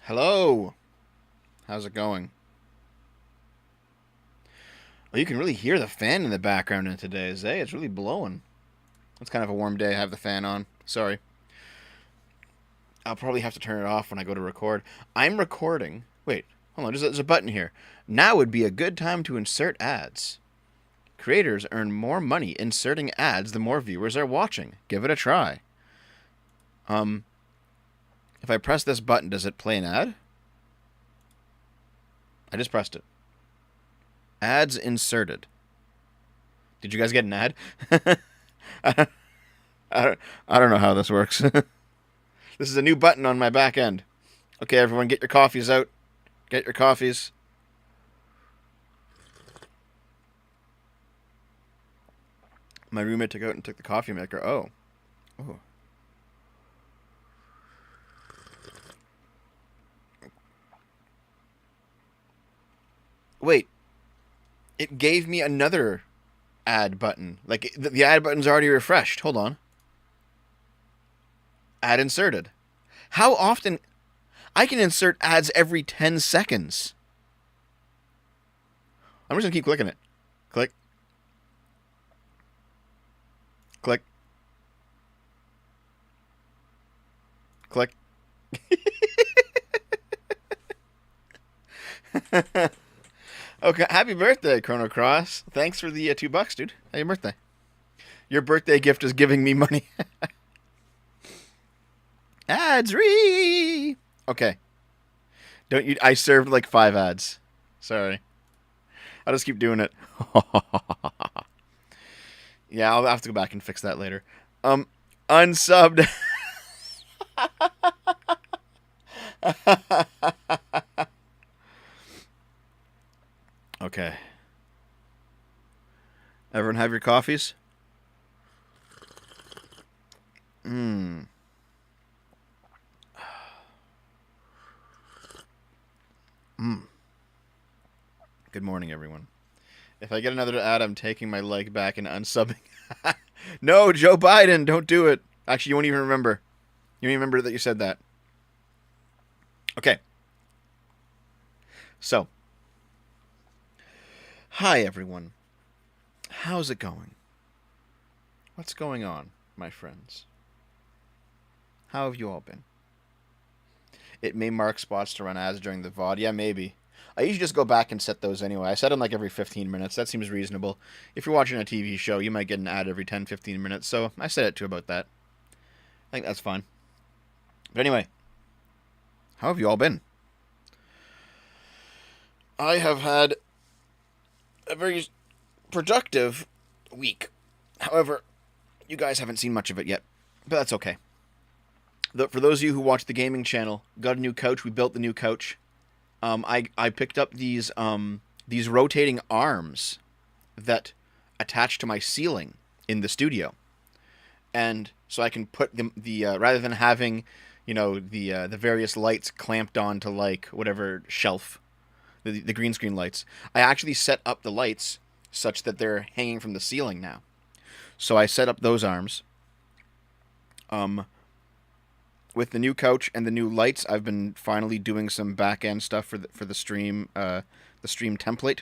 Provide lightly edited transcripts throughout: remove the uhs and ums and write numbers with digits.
Hello. How's it going? Well, you can really hear the fan in the background in today's, eh? It's really blowing. It's kind of a warm day. I have the fan on. Sorry. I'll probably have to turn it off when I go to record. I'm recording. Wait, hold on. There's a button here. Now would be a good time to insert ads. Creators earn more money inserting ads the more viewers are watching. Give it a try. Um, if I press this button, does it play an ad? I just pressed it. Ads inserted. Did you guys get an ad? I don't, I don't know how this works. This is a new button on my back end. Okay, everyone, get your coffees out. Get your coffees. My roommate took out and took the coffee maker. Oh. Oh. Wait. It gave me another ad button. Like, the ad button's already refreshed. Hold on. Ad inserted. How often? I can insert ads every 10 seconds. I'm just going to keep clicking it. Click. Click. Click. Okay, happy birthday, Chrono Cross. Thanks for the $2, dude. Happy birthday. Your birthday gift is giving me money. Ads re. Okay. Don't you? I served like 5 ads. Sorry. I'll just keep doing it. Yeah, I'll have to go back and fix that later. Unsubbed. Okay. Everyone have your coffees? Mmm. Mmm. Good morning, everyone. If I get another ad, I'm taking my leg back and unsubbing. No, Joe Biden, don't do it. Actually, you won't even remember. You won't even remember that you said that. Okay. So, hi, everyone. How's it going? What's going on, my friends? How have you all been? It may mark spots to run ads during the VOD. Yeah, maybe. I usually just go back and set those anyway. I set them like every 15 minutes. That seems reasonable. If you're watching a TV show, you might get an ad every 10, 15 minutes. So I set it to about that. I think that's fine. But anyway, how have you all been? I have had a very productive week. However, you guys haven't seen much of it yet. But that's okay. For those of you who watch the gaming channel, got a new couch. We built the new couch. I picked up these rotating arms that attach to my ceiling in the studio, and so I can put the rather than having, the various lights clamped onto like whatever shelf, the green screen lights. I actually set up the lights such that they're hanging from the ceiling now. So I set up those arms. With the new couch and the new lights, I've been finally doing some back end stuff for the stream template.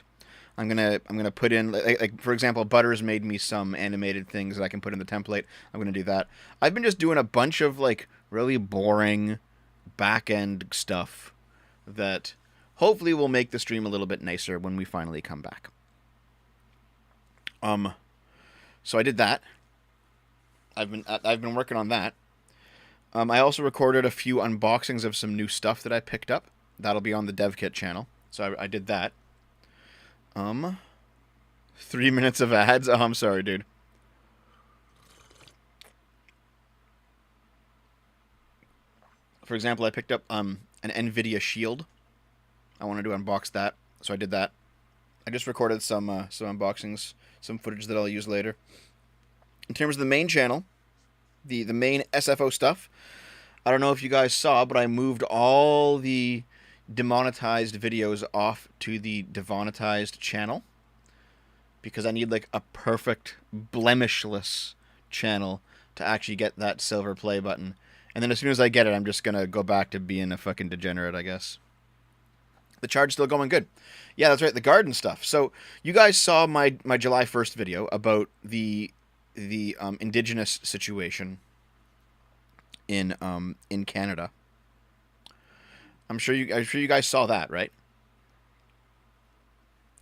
I'm gonna put in like for example, Butters made me some animated things that I can put in the template. I'm gonna do that. I've been just doing a bunch of like really boring back end stuff that hopefully will make the stream a little bit nicer when we finally come back. So I did that. I've been working on that. I also recorded a few unboxings of some new stuff that I picked up. That'll be on the DevKit channel. So I did that. 3 minutes of ads. Oh, I'm sorry, dude. For example, I picked up an NVIDIA Shield. I wanted to unbox that, so I did that. I just recorded some unboxings, some footage that I'll use later. In terms of the main channel, the main SFO stuff, I don't know if you guys saw, but I moved all the demonetized videos off to the demonetized channel because I need like a perfect blemishless channel to actually get that silver play button. And then as soon as I get it, I'm just gonna go back to being a fucking degenerate, I guess. The charge still going good. Yeah, that's right. The garden stuff. So you guys saw my July 1st video about the indigenous situation in Canada. I'm sure you guys saw that, right?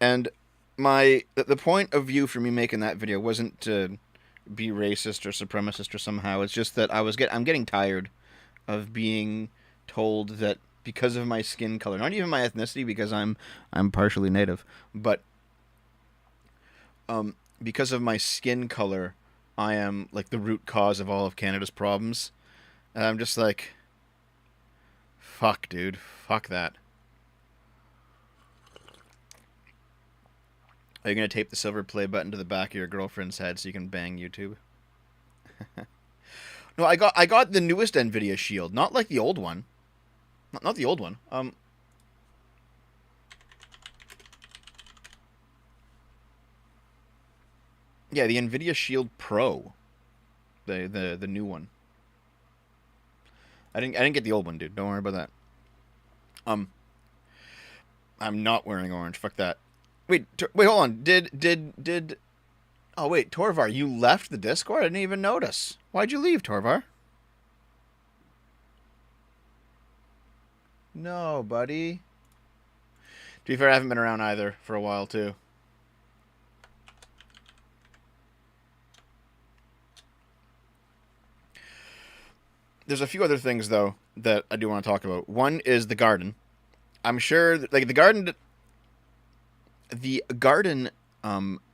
And the point of view for me making that video wasn't to be racist or supremacist or somehow. It's just that I'm getting tired of being told that because of my skin color, not even my ethnicity, because I'm partially native, but because of my skin color, I am like the root cause of all of Canada's problems. And I'm just like, fuck, dude, fuck that. Are you gonna tape the silver play button to the back of your girlfriend's head so you can bang YouTube? No, I got the newest Nvidia Shield, not like the old one. Not the old one. Yeah, the Nvidia Shield Pro, the new one. I didn't get the old one, dude. Don't worry about that. I'm not wearing orange. Fuck that. Wait, hold on. Did? Oh wait, Torvar, you left the Discord? I didn't even notice. Why'd you leave, Torvar? No, buddy. To be fair, I haven't been around either for a while too. There's a few other things though that I do want to talk about. One is the garden. I'm sure that, like the garden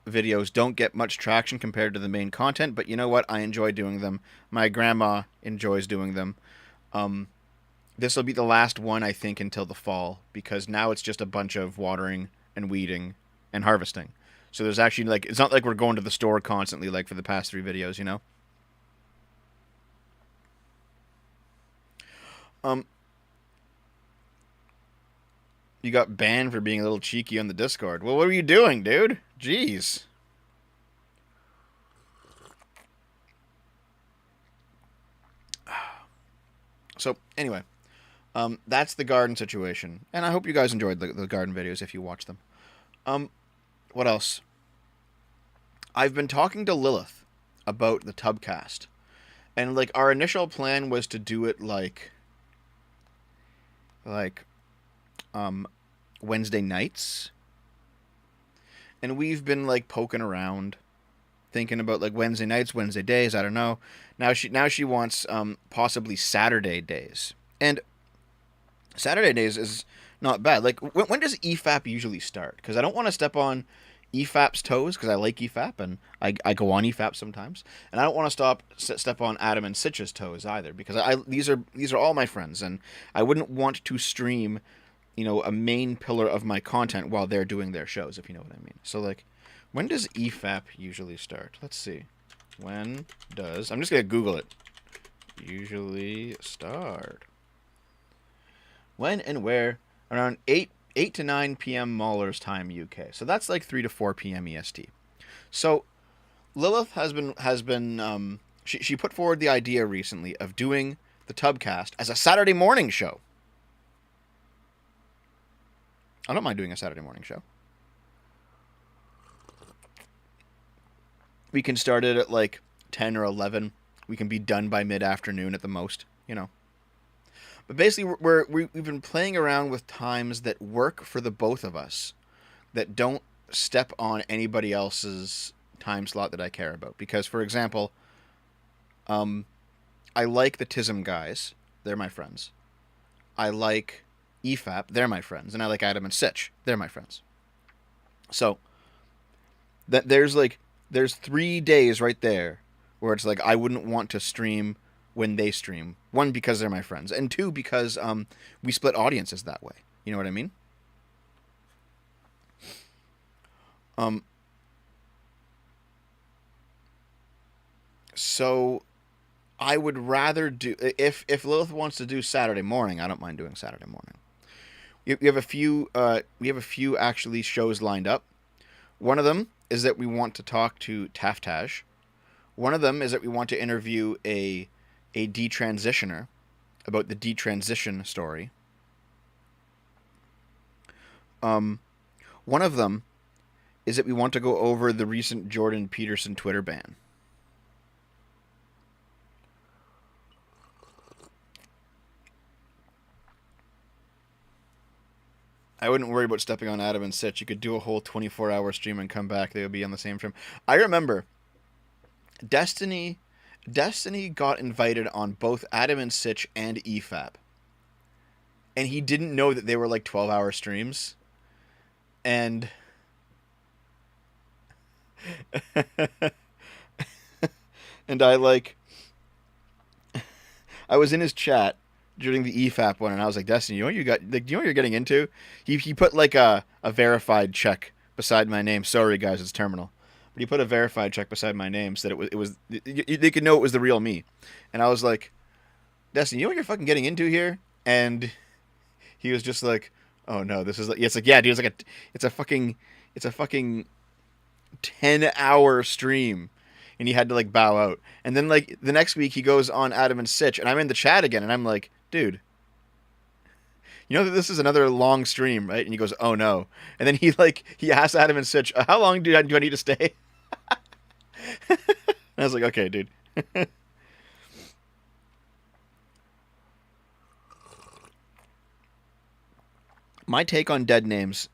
videos don't get much traction compared to the main content, but you know what? I enjoy doing them. My grandma enjoys doing them. This will be the last one, I think, until the fall, because now it's just a bunch of watering and weeding and harvesting. So there's actually, like, it's not like we're going to the store constantly, like for the past 3 videos, you know? Um, you got banned for being a little cheeky on the Discord. Well, what were you doing, dude? Jeez. So, anyway, that's the garden situation. And I hope you guys enjoyed the garden videos if you watch them. What else? I've been talking to Lilith about the Tubcast. And, like, our initial plan was to do it, like, Wednesday nights. And we've been, like, poking around, thinking about, like, Wednesday nights, Wednesday days, I don't know. Now she wants, possibly Saturday days. And Saturday days is not bad. Like, when does EFAP usually start? Because I don't want to step on EFAP's toes, because I like EFAP, and I go on EFAP sometimes. And I don't want to step on Adam and Sitch's toes either, because these are all my friends, and I wouldn't want to stream, a main pillar of my content while they're doing their shows, if you know what I mean. So, like, when does EFAP usually start? Let's see. I'm just going to Google it. Usually start. When and where? Around 8 to 9 p.m. Mahler's time, UK. So that's like 3 to 4 p.m. EST. So Lilith has been she put forward the idea recently of doing the Tubcast as a Saturday morning show. I don't mind doing a Saturday morning show. We can start it at like 10 or 11. We can be done by mid-afternoon at the most, But basically, we've been playing around with times that work for the both of us, that don't step on anybody else's time slot that I care about. Because, for example, I like the TISM guys. They're my friends. I like EFAP. They're my friends. And I like Adam and Sitch. They're my friends. So, there's 3 days right there where it's like I wouldn't want to stream when they stream. 1, because they're my friends, and 2, because we split audiences that way. You know what I mean? So I would rather do, if Lilith wants to do Saturday morning, I don't mind doing Saturday morning. We have a few actually shows lined up. One of them is that we want to talk to Taftaj. One of them is that we want to interview a a detransitioner about the detransition story. One of them is that we want to go over the recent Jordan Peterson Twitter ban. I wouldn't worry about stepping on Adam and Sitch. You could do a whole 24-hour stream and come back. They would be on the same stream. I remember Destiny got invited on both Adam and Sitch and EFAP. And he didn't know that they were like 12-hour streams. And and I was in his chat during the EFAP one, and I was like, Destiny, you know what you got? Like, do you know what you're getting into? He put like a verified check beside my name. Sorry guys, it's terminal. But he put a verified check beside my name so that it was they could know it was the real me. And I was like, Destiny, you know what you're fucking getting into here? And he was just like, oh no, this is like, it's like, yeah, dude, it's a fucking 10-hour stream. And he had to like bow out. And then like the next week he goes on Adam and Sitch, and I'm in the chat again, and I'm like, dude, you know that this is another long stream, right? And he goes, oh no. And then he asks Adam and Sitch, how long do I need to stay? And I was like, okay, dude. My take on dead names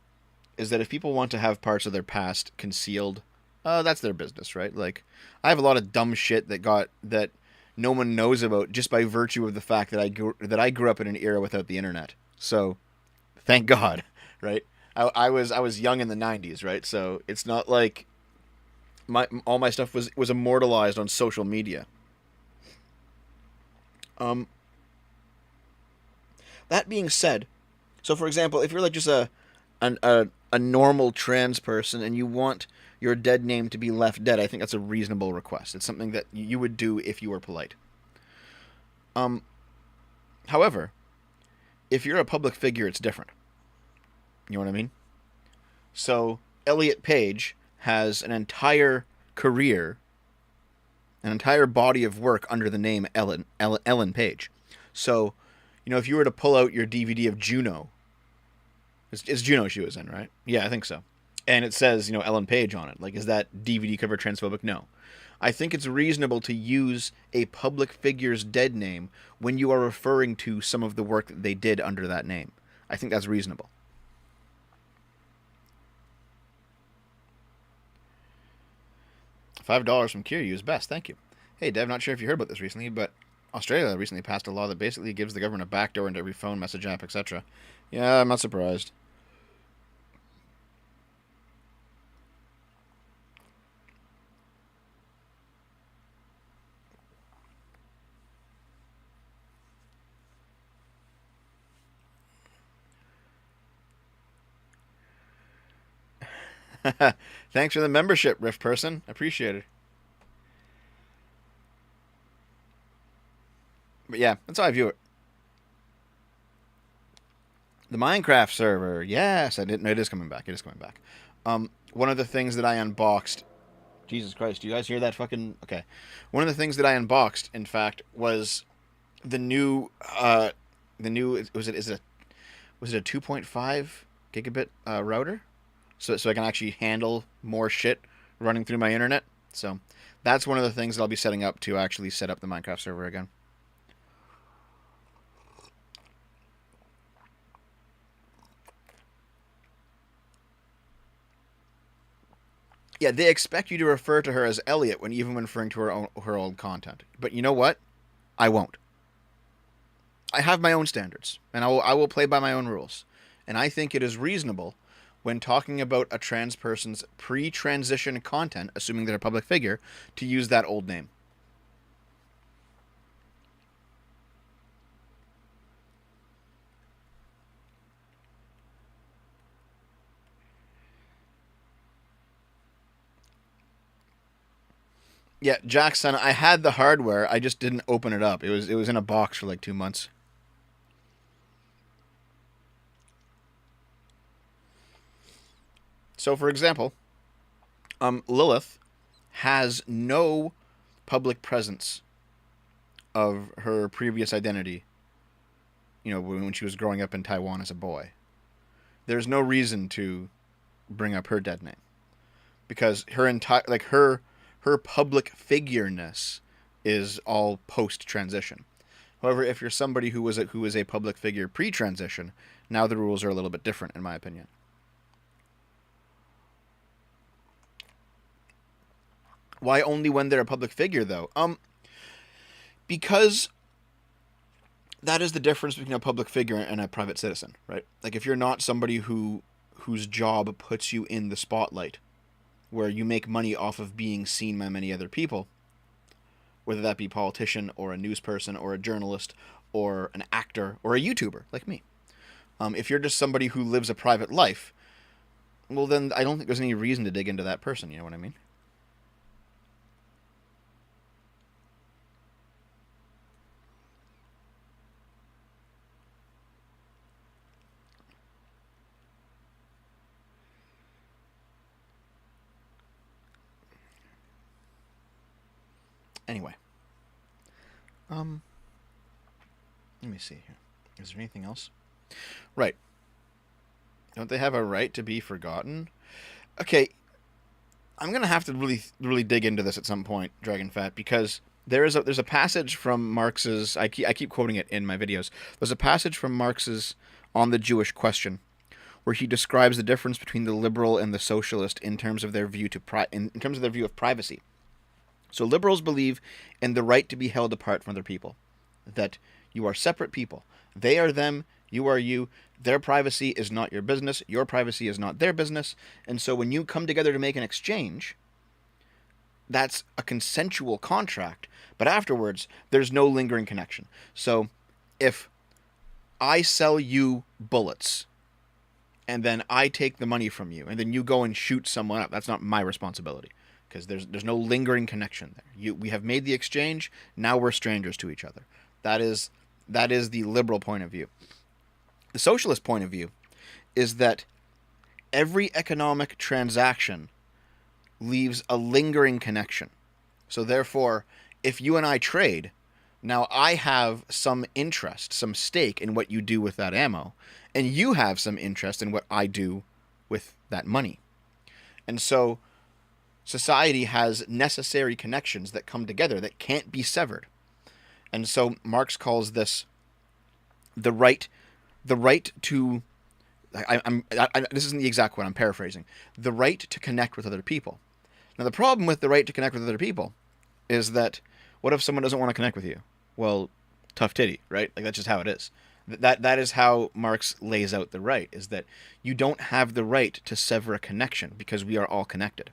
is that if people want to have parts of their past concealed, that's their business, right? Like, I have a lot of dumb shit that no one knows about just by virtue of the fact that I grew up in an era without the internet. So, thank God, right? I was young in the '90s, right? So it's not like all my stuff was immortalized on social media. Um, that being said, so for example, if you're like just a normal trans person and you want your dead name to be left dead, I think that's a reasonable request. It's something that you would do if you were polite. Um, However, if you're a public figure, it's different. You know what I mean? So Elliot Page has an entire career, an entire body of work under the name Ellen Page. So, you know, if you were to pull out your DVD of Juno, it's Juno she was in, right? Yeah, I think so. And it says, you know, Ellen Page on it. Like, is that DVD cover transphobic? No. I think it's reasonable to use a public figure's dead name when you are referring to some of the work that they did under that name. I think that's reasonable. $5 from Kiryu is best. Thank you. Hey, Dev, not sure if you heard about this recently, but Australia recently passed a law that basically gives the government a backdoor into every phone, message app, etc. Yeah, I'm not surprised. Thanks for the membership, Rift person. Appreciate it. But yeah, that's how I view it. The Minecraft server. Yes, I didn't know it is coming back. It is coming back. One of the things that I unboxed. Jesus Christ, do you guys hear that fucking? Okay. One of the things that I unboxed, in fact, was the new. Was it a 2.5 gigabit router? So I can actually handle more shit running through my internet. So that's one of the things that I'll be setting up to actually set up the Minecraft server again. Yeah, they expect you to refer to her as Elliot when even when referring to her old content. But you know what? I won't. I have my own standards, and I will play by my own rules. And I think it is reasonable when talking about a trans person's pre-transition content, assuming they're a public figure, to use that old name. Yeah, Jackson, I had the hardware. I just didn't open it up. It was in a box for like 2 months. So, for example, Lilith has no public presence of her previous identity, when she was growing up in Taiwan as a boy. There's no reason to bring up her dead name, because her entire her public figureness is all post transition. However, if you're somebody who was a public figure pre-transition, now the rules are a little bit different, in my opinion. Why only when they're a public figure, though? Because that is the difference between a public figure and a private citizen, right? Like, if you're not somebody whose job puts you in the spotlight, where you make money off of being seen by many other people, whether that be a politician or a news person or a journalist or an actor or a YouTuber like me. If you're just somebody who lives a private life, well, then I don't think there's any reason to dig into that person. You know what I mean? Anyway, let me see here. Is there anything else? Right. Don't they have a right to be forgotten? Okay, I'm gonna have to really dig into this at some point, Dragonfat, because there's a passage from Marx's. I keep quoting it in my videos. There's a passage from Marx's On the Jewish Question, where he describes the difference between the liberal and the socialist in terms of their view in terms of their view of privacy. So liberals believe in the right to be held apart from other people, that you are separate people. They are them, you are you. Their privacy is not your business, your privacy is not their business. And so when you come together to make an exchange, that's a consensual contract, but afterwards there's no lingering connection. So if I sell you bullets and then I take the money from you and then you go and shoot someone up, that's not my responsibility, because there's no lingering connection there. We have made the exchange. Now we're strangers to each other. That is the liberal point of view. The socialist point of view is that every economic transaction leaves a lingering connection. So therefore, if you and I trade, now I have some interest, some stake in what you do with that ammo, and you have some interest in what I do with that money. And so society has necessary connections that come together that can't be severed. And so Marx calls this the right to this isn't the exact quote, I'm paraphrasing. The right to connect with other people. Now the problem with the right to connect with other people is that what if someone doesn't want to connect with you? Well, tough titty, right? Like, that's just how it is. That is how Marx lays out the right, is that you don't have the right to sever a connection because we are all connected.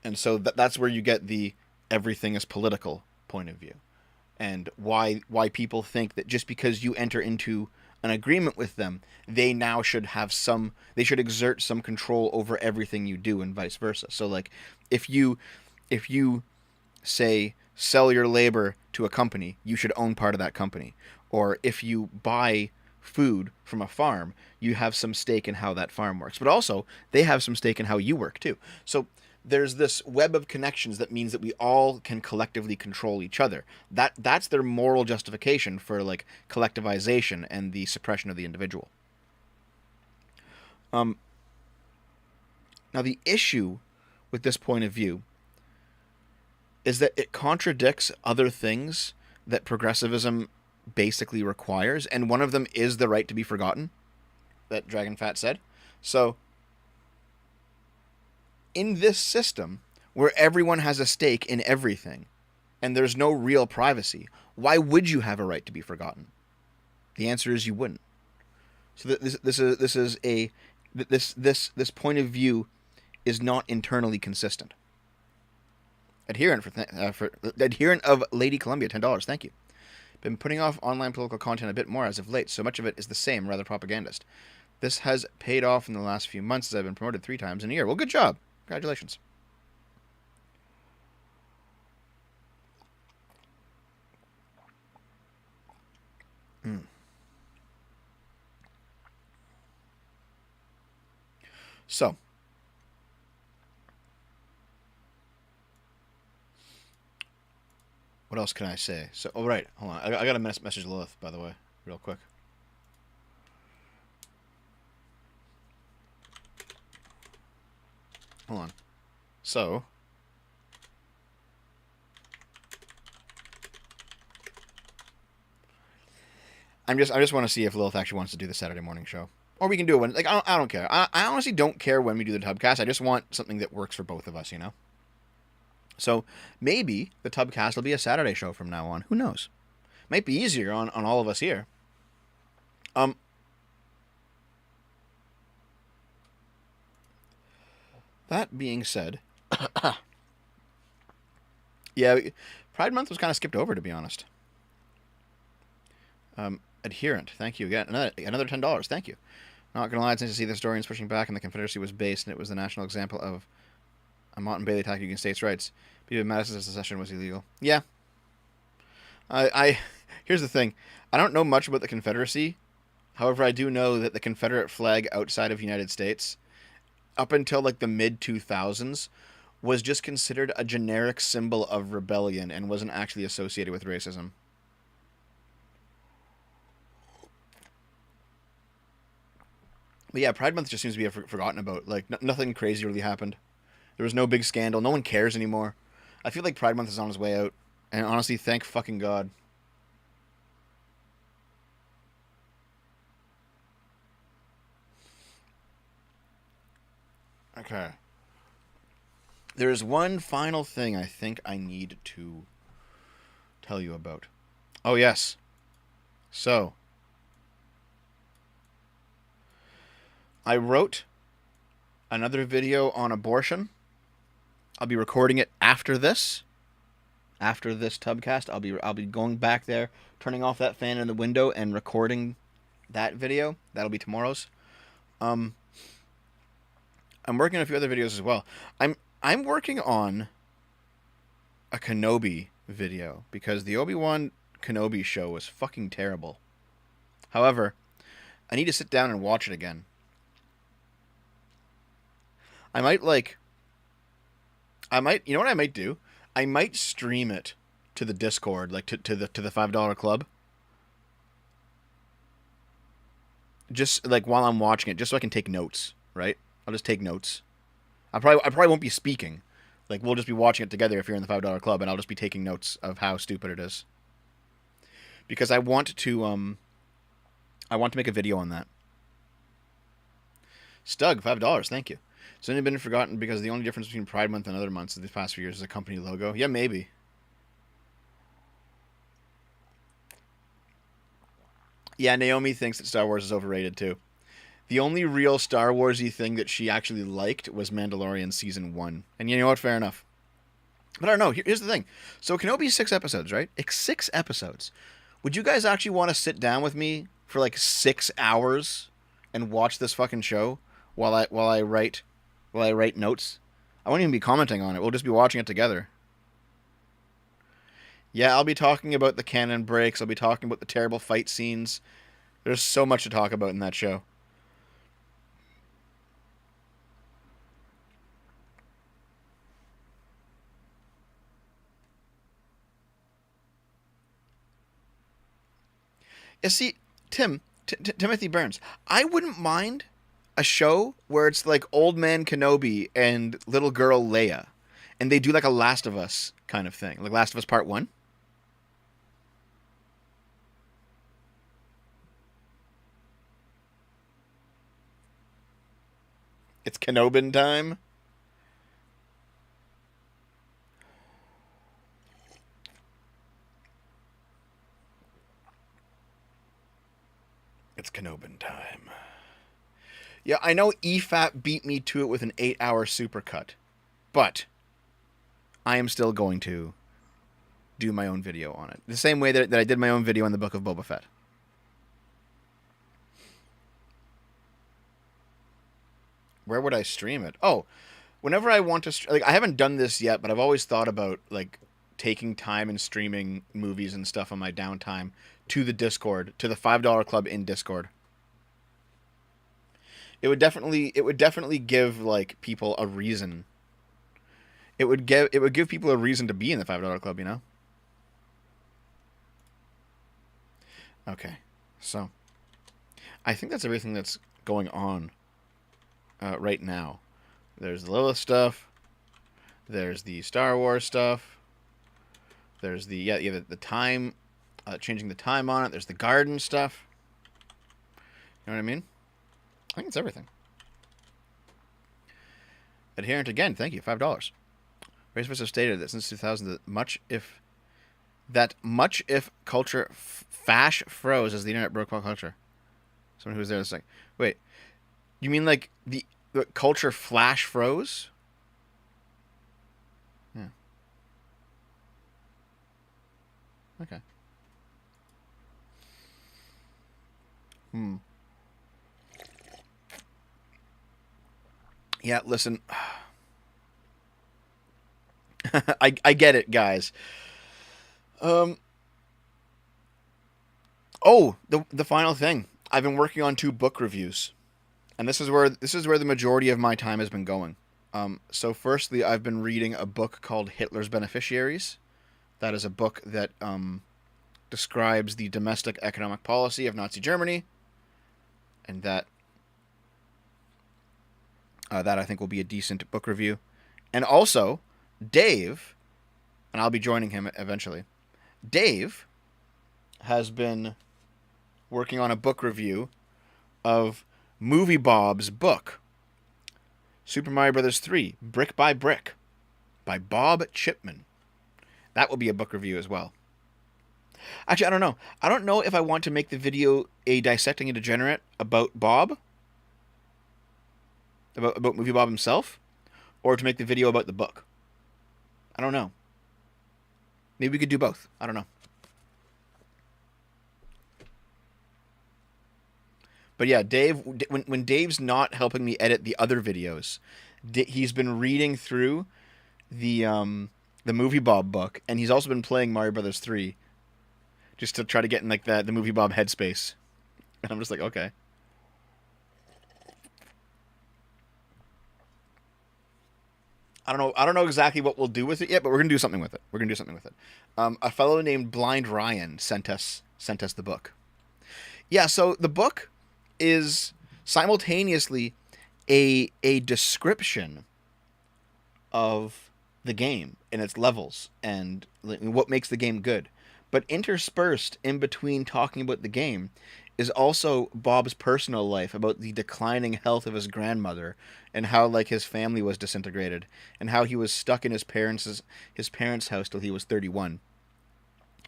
And so that's where you get the everything is political point of view, and why people think that just because you enter into an agreement with them, they should exert some control over everything you do, and vice versa. So like, if you say sell your labor to a company, you should own part of that company. Or if you buy food from a farm, you have some stake in how that farm works. But also, they have some stake in how you work too. So there's this web of connections that means that we all can collectively control each other. That's their moral justification for like collectivization and the suppression of the individual. Now the issue with this point of view is that it contradicts other things that progressivism basically requires, and one of them is the right to be forgotten, that Dragonfat said. So in this system, where everyone has a stake in everything, and there's no real privacy, why would you have a right to be forgotten? The answer is you wouldn't. So this point of view is not internally consistent. Adherent of Lady Columbia, $10. Thank you. Been putting off online political content a bit more as of late. So much of it is the same, rather propagandist. This has paid off in the last few months as I've been promoted 3 times in a year. Well, good job. Congratulations. So, What else can I say? So, oh right, hold on. I got a message Lilith, by the way, real quick. Hold on. So, I just want to see if Lilith actually wants to do the Saturday morning show, or we can do it when. Like, I don't care. I honestly don't care when we do the Tubcast. I just want something that works for both of us, you know. So maybe the Tubcast will be a Saturday show from now on. Who knows? Might be easier on all of us here. That being said, yeah, Pride Month was kind of skipped over, to be honest. Adherent, thank you again. Another $10. Thank you. Not gonna lie, it's nice to see the historians pushing back, and the Confederacy was based, and it was the national example of a Mott and Bailey attack against states' rights. But Madison's secession was illegal. Yeah. I here's the thing. I don't know much about the Confederacy. However, I do know that the Confederate flag outside of the United States, up until like the mid 2000s, was just considered a generic symbol of rebellion and wasn't actually associated with racism. But yeah, Pride Month just seems to be forgotten about. Like, nothing crazy really happened. There was no big scandal. No one cares anymore. I feel like Pride Month is on its way out. And honestly, thank fucking God. Okay. There is one final thing I think I need to tell you about. Oh, yes. So, I wrote another video on abortion. I'll be recording it after this. After this Tubcast, I'll be going back there, turning off that fan in the window, and recording that video. That'll be tomorrow's. I'm working on a few other videos as well. I'm working on a Kenobi video because the Obi-Wan Kenobi show was fucking terrible. However, I need to sit down and watch it again. You know what I might do? I might stream it to the Discord, like to the $5 club. Just like while I'm watching it, just so I can take notes, right? I'll just take notes. I probably won't be speaking. Like, we'll just be watching it together if you're in the $5 club, and I'll just be taking notes of how stupid it is. Because I want to make a video on that. Stug, $5, thank you. It's only been forgotten because the only difference between Pride Month and other months in these past few years is a company logo. Yeah, maybe. Yeah, Naomi thinks that Star Wars is overrated too. The only real Star Warsy thing that she actually liked was Mandalorian Season 1. And you know what? Fair enough. But I don't know. Here's the thing. So Kenobi's 6 episodes, right? It's 6 episodes. Would you guys actually want to sit down with me for like 6 hours and watch this fucking show while I write notes? I won't even be commenting on it. We'll just be watching it together. Yeah, I'll be talking about the canon breaks. I'll be talking about the terrible fight scenes. There's so much to talk about in that show. You see, Timothy Burns, I wouldn't mind a show where it's like Old Man Kenobi and Little Girl Leia, and they do like a Last of Us kind of thing, like Last of Us Part 1. It's Kenobin time. It's Kenobin time. Yeah, I know EFAP beat me to it with an 8-hour supercut, but I am still going to do my own video on it. The same way that I did my own video on the Book of Boba Fett. Where would I stream it? Oh, whenever I want to... Like, I haven't done this yet, but I've always thought about, like, taking time and streaming movies and stuff on my downtime to the Discord, to the $5 club in Discord. It would definitely give like people a reason. It would give people a reason to be in the $5 club, you know? Okay. So, I think that's everything that's going on right now. There's the Lilith stuff. There's the Star Wars stuff. There's the the time, changing the time on it. There's the garden stuff. You know what I mean? I think it's everything. Adherent again. Thank you. $5. Racers have stated that since 2000 much if culture fash froze as the internet broke pop culture. Someone who was there this like, wait, you mean like the culture flash froze? Yeah. Okay. Hmm. Yeah, listen. I get it, guys. Um oh, the final thing. I've been working on 2 book reviews. And this is where the majority of my time has been going. So firstly, I've been reading a book called Hitler's Beneficiaries. That is a book that describes the domestic economic policy of Nazi Germany, and that I think will be a decent book review. And also, Dave, and I'll be joining him eventually. Dave has been working on a book review of Movie Bob's book, Super Mario Bros. 3, Brick by Brick, by Bob Chipman. That will be a book review as well. Actually, I don't know. I don't know if I want to make the video a dissecting a degenerate about Bob, about Movie Bob himself, or to make the video about the book. I don't know. Maybe we could do both. I don't know. But yeah, Dave. When Dave's not helping me edit the other videos, he's been reading through the Movie Bob book, and he's also been playing Mario Brothers 3, just to try to get in like the Movie Bob headspace. And I'm just like, okay. I don't know exactly what we'll do with it yet, but we're gonna do something with it. We're gonna do something with it. A fellow named Blind Ryan sent us the book. Yeah, so the book is simultaneously a description of the game and its levels and what makes the game good. But interspersed in between talking about the game is also Bob's personal life about the declining health of his grandmother and how like his family was disintegrated and how he was stuck in his parents' house till he was 31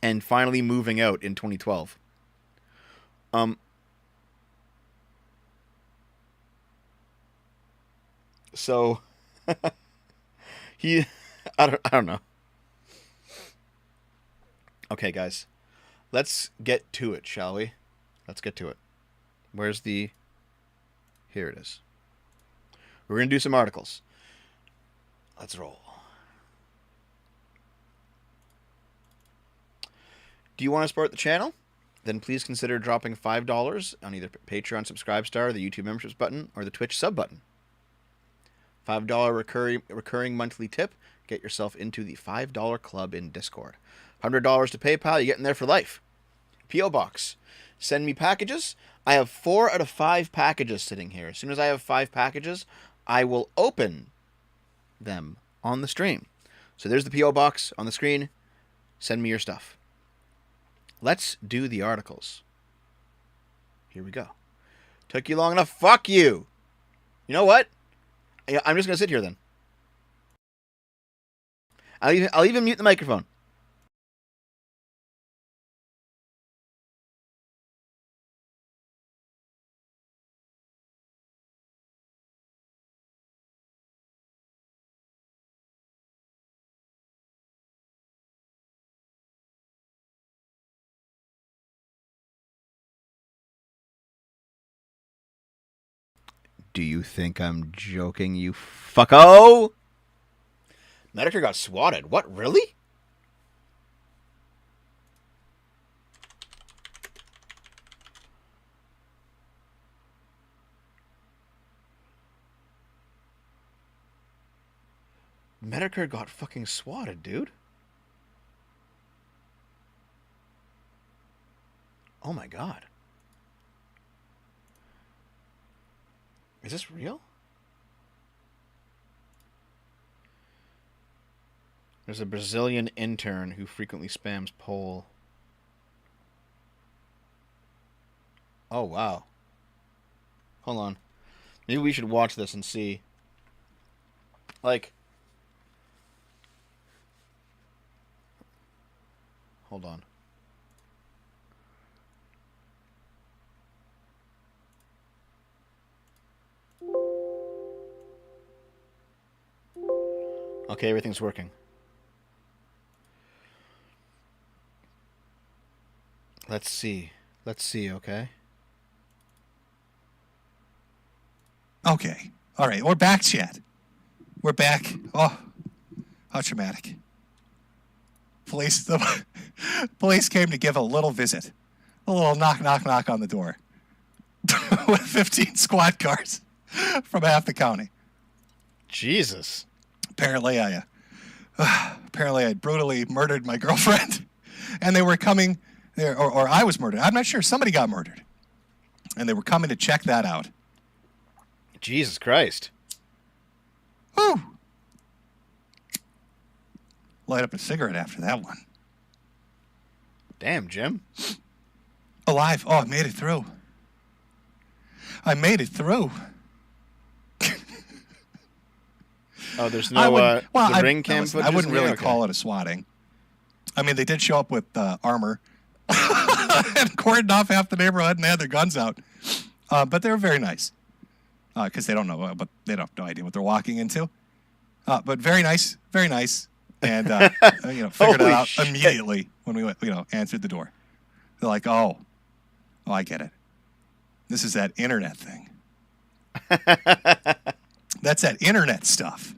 and finally moving out in 2012. Um so he I don't know. Okay, guys. Let's get to it, shall we? Let's get to it. Where's the Here it is. We're going to do some articles. Let's roll. Do you want to support the channel? Then please consider dropping $5 on either Patreon Subscribestar, the YouTube memberships button, or the Twitch sub button. $5 recurring monthly tip. Get yourself into the $5 club in Discord. $100 to PayPal. You get in there for life. P.O. Box. Send me packages. I have 4 out of 5 packages sitting here. As soon as I have 5 packages, I will open them on the stream. So there's the P.O. Box on the screen. Send me your stuff. Let's do the articles. Here we go. Took you long enough. Fuck you. You know what? I'm just going to sit here then. I'll even mute the microphone. Do you think I'm joking, you fucko? Medicare got swatted. What, really? Medicare got fucking swatted, dude. Oh my god. Is this real? There's a Brazilian intern who frequently spams poll. Oh, wow. Hold on. Maybe we should watch this and see. Like... Hold on. Okay, everything's working. Let's see. Let's see, okay? Okay. All right. We're back, Chad. We're back. Oh, how traumatic. The police came to give a little visit. A little knock, knock, knock on the door. With 15 squad cars from half the county. Jesus. Apparently I brutally murdered my girlfriend. And they were coming, or I was murdered. I'm not sure. Somebody got murdered. And they were coming to check that out. Jesus Christ. Whew. Light up a cigarette after that one. Damn, Jim. Alive. Oh, I made it through. I made it through. Oh, there's no the ring cam footage? I wouldn't really call it a swatting. I mean, they did show up with armor and cordoned off half the neighborhood and they had their guns out. But they were very nice because they don't know, but they don't have no idea what they're walking into. But very nice, very nice. And, figured it out immediately when we went, answered the door. They're like, oh, I get it. This is that internet thing. That's that internet stuff.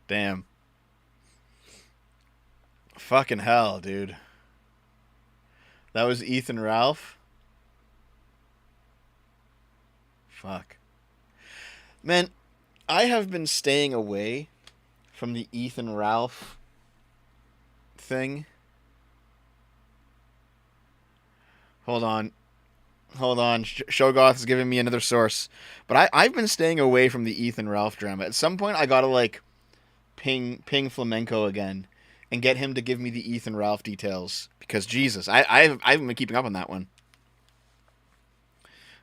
Damn. Fucking hell, dude. That was Ethan Ralph? Fuck. Man, I have been staying away from the Ethan Ralph thing. Hold on. Shogoth is giving me another source. But I've been staying away from the Ethan Ralph drama. At some point, I gotta, ping Flamenco again and get him to give me the Ethan Ralph details. Because, Jesus, I haven't been keeping up on that one.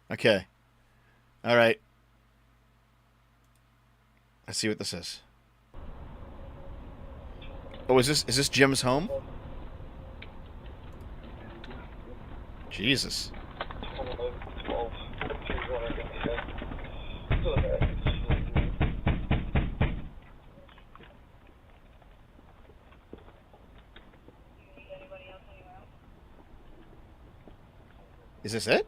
Okay. All right. Let's see what this is. Oh, is this Jim's home? Jesus. Is this it?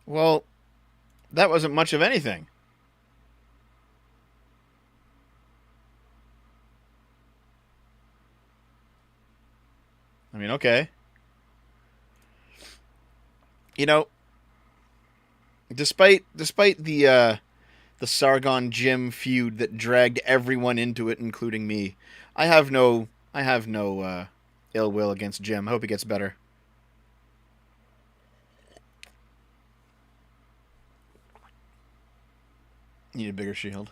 Well, that wasn't much of anything. I mean, okay. Despite the Sargon Jim feud that dragged everyone into it, including me, I have no ill will against Jim. I hope he gets better. Need a bigger shield.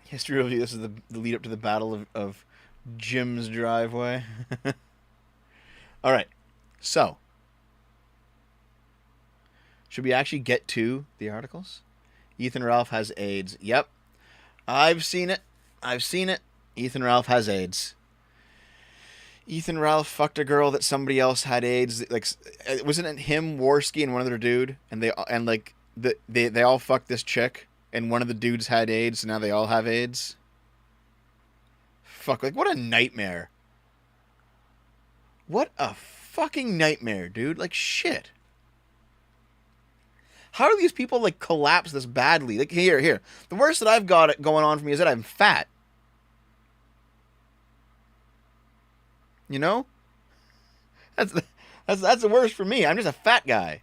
History review. This is the lead up to the Battle of Jim's Driveway. All right. So, should we actually get to the articles? Ethan Ralph has AIDS. Yep. I've seen it. Ethan Ralph has AIDS. Ethan Ralph fucked a girl that somebody else had AIDS. Wasn't it him, Warski, and one other dude? And they all fucked this chick, and one of the dudes had AIDS, so now they all have AIDS. Fuck, what a nightmare. What a fucking nightmare, dude. Shit. How do these people, collapse this badly? Here. The worst that I've got going on for me is that I'm fat. That's That's the worst for me. I'm just a fat guy.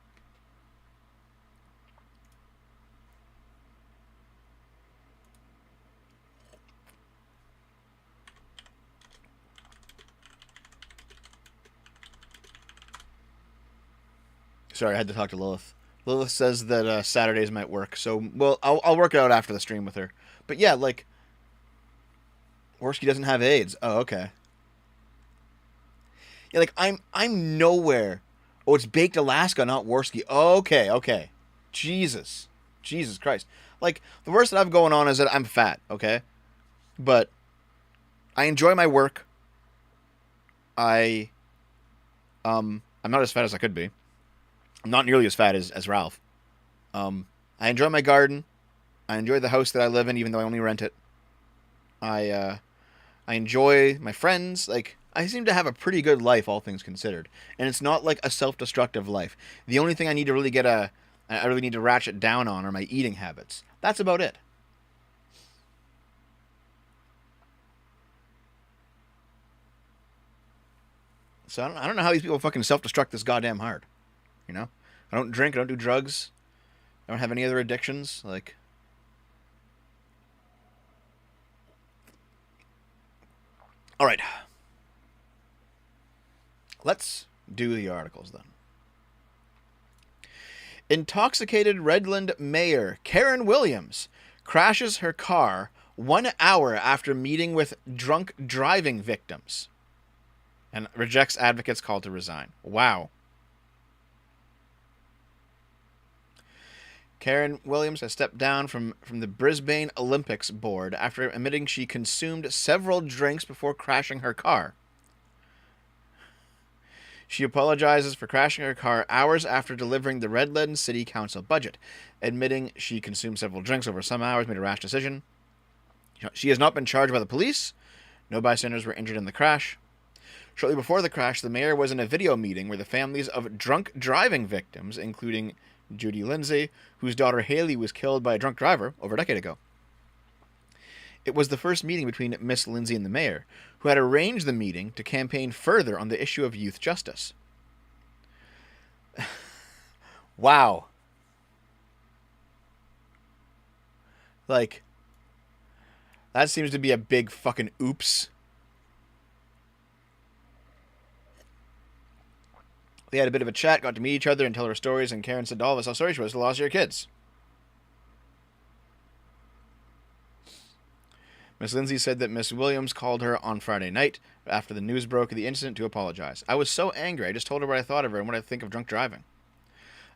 Sorry, I had to talk to Lilith. Lilith says that Saturdays might work, so well, I'll work it out after the stream with her. But yeah, like, Worski doesn't have AIDS. Oh, okay. Yeah, like I'm nowhere. Oh, it's Baked Alaska, not Worski. Okay, okay. Jesus, Jesus Christ. Like the worst that I've going on is that I'm fat. Okay, but I enjoy my work. I I'm not as fat as I could be. I'm not nearly as fat as Ralph. I enjoy my garden. I enjoy the house that I live in, even though I only rent it. I enjoy my friends. Like I seem to have a pretty good life, all things considered, and it's not like a self-destructive life. The only thing I need to really I really need to ratchet down on are my eating habits. That's about it. So I don't know how these people fucking self-destruct this goddamn hard. You know, I don't drink. I don't do drugs. I don't have any other addictions. Like, all right. Let's do the articles then. Intoxicated Redland Mayor Karen Williams crashes her car 1 hour after meeting with drunk driving victims and rejects advocates' call to resign. Wow. Karen Williams has stepped down from the Brisbane Olympics board after admitting she consumed several drinks before crashing her car. She apologizes for crashing her car hours after delivering the Redland City Council budget, admitting she consumed several drinks over some hours, made a rash decision. She has not been charged by the police. No bystanders were injured in the crash. Shortly before the crash, the mayor was in a video meeting where the families of drunk driving victims, including Judy Lindsay, whose daughter Haley was killed by a drunk driver over a decade ago. It was the first meeting between Miss Lindsay and the mayor, who had arranged the meeting to campaign further on the issue of youth justice. Wow. Like, that seems to be a big fucking oops. They had a bit of a chat, got to meet each other and tell her stories, and Karen said to all of us how sorry she was for the loss of your kids. Miss Lindsay said that Miss Williams called her on Friday night after the news broke of the incident to apologize. I was so angry. I just told her what I thought of her and what I think of drunk driving.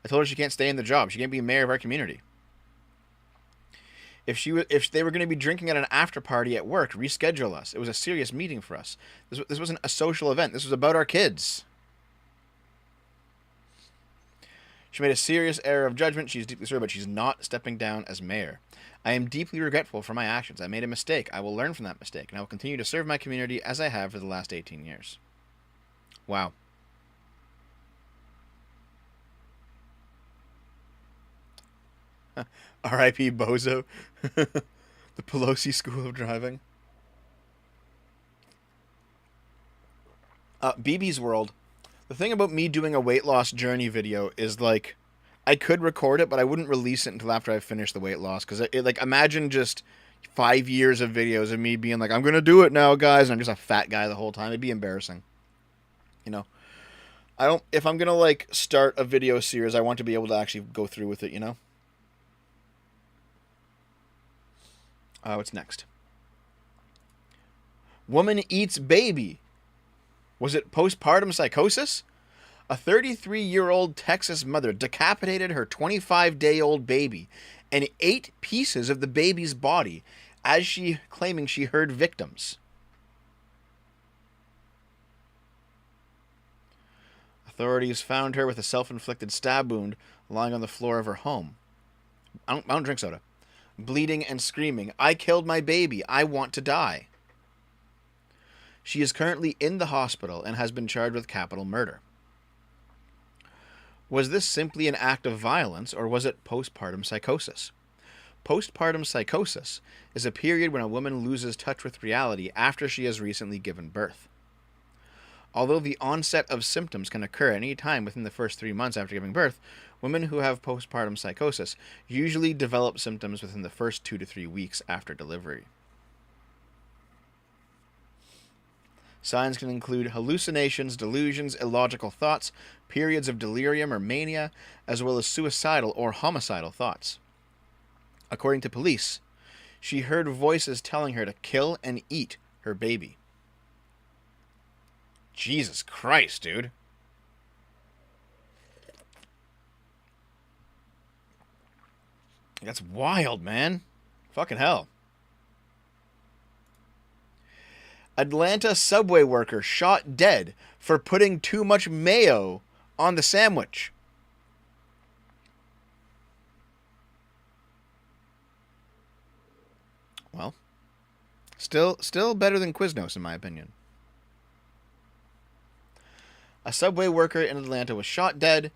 I told her she can't stay in the job. She can't be mayor of our community. If they were going to be drinking at an after party at work, reschedule us. It was a serious meeting for us. This wasn't a social event. This was about our kids. She made a serious error of judgment. She's deeply sorry, but she's not stepping down as mayor. I am deeply regretful for my actions. I made a mistake. I will learn from that mistake, and I will continue to serve my community as I have for the last 18 years. Wow. R.I.P. Bozo. The Pelosi School of Driving. BB's World. The thing about me doing a weight loss journey video is, like, I could record it, but I wouldn't release it until after I finish the weight loss. Because, like, imagine just 5 years of videos of me being like, I'm going to do it now, guys. And I'm just a fat guy the whole time. It'd be embarrassing. You know? If I'm going to, like, start a video series, I want to be able to actually go through with it, you know? What's next? Woman eats baby. Was it postpartum psychosis? A 33-year-old Texas mother decapitated her 25-day-old baby and ate pieces of the baby's body as she claiming she heard victims. Authorities found her with a self-inflicted stab wound lying on the floor of her home. I don't drink soda. Bleeding and screaming, "I killed my baby. I want to die." She is currently in the hospital and has been charged with capital murder. Was this simply an act of violence, or was it postpartum psychosis? Postpartum psychosis is a period when a woman loses touch with reality after she has recently given birth. Although the onset of symptoms can occur any time within the first 3 months after giving birth, women who have postpartum psychosis usually develop symptoms within the first 2 to 3 weeks after delivery. Signs can include hallucinations, delusions, illogical thoughts, periods of delirium or mania, as well as suicidal or homicidal thoughts. According to police, she heard voices telling her to kill and eat her baby. Jesus Christ, dude. That's wild, man. Fucking hell. Atlanta subway worker shot dead for putting too much mayo on the sandwich. Well, still better than Quiznos, in my opinion. A subway worker in Atlanta was shot dead.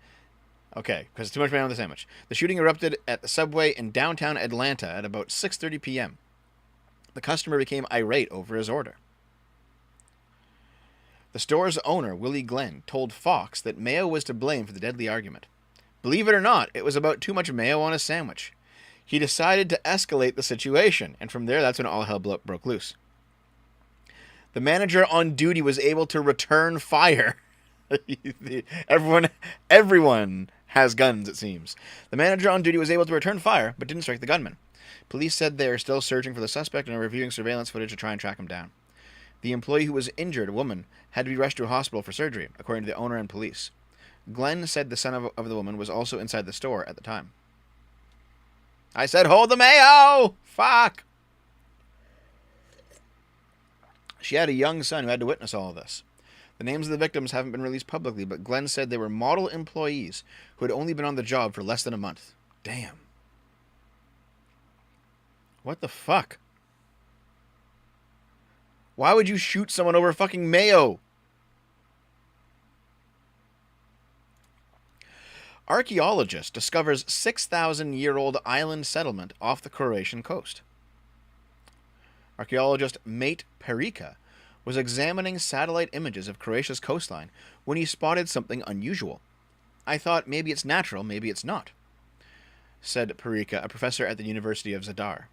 Okay, because too much mayo on the sandwich. The shooting erupted at the subway in downtown Atlanta at about 6:30 p.m. The customer became irate over his order. The store's owner, Willie Glenn, told Fox that mayo was to blame for the deadly argument. Believe it or not, it was about too much mayo on his sandwich. He decided to escalate the situation, and from there, that's when all hell broke loose. The manager on duty was able to return fire. Everyone has guns, it seems. The manager on duty was able to return fire, but didn't strike the gunman. Police said they are still searching for the suspect and are reviewing surveillance footage to try and track him down. The employee who was injured, a woman, had to be rushed to a hospital for surgery, according to the owner and police. Glenn said the son of the woman was also inside the store at the time. I said, hold the mayo! Fuck! She had a young son who had to witness all of this. The names of the victims haven't been released publicly, but Glenn said they were model employees who had only been on the job for less than a month. Damn. What the fuck? Why would you shoot someone over fucking mayo? Archaeologist discovers 6,000-year-old island settlement off the Croatian coast. Archaeologist Mate Perica was examining satellite images of Croatia's coastline when he spotted something unusual. I thought maybe it's natural, maybe it's not, said Perica, a professor at the University of Zadar.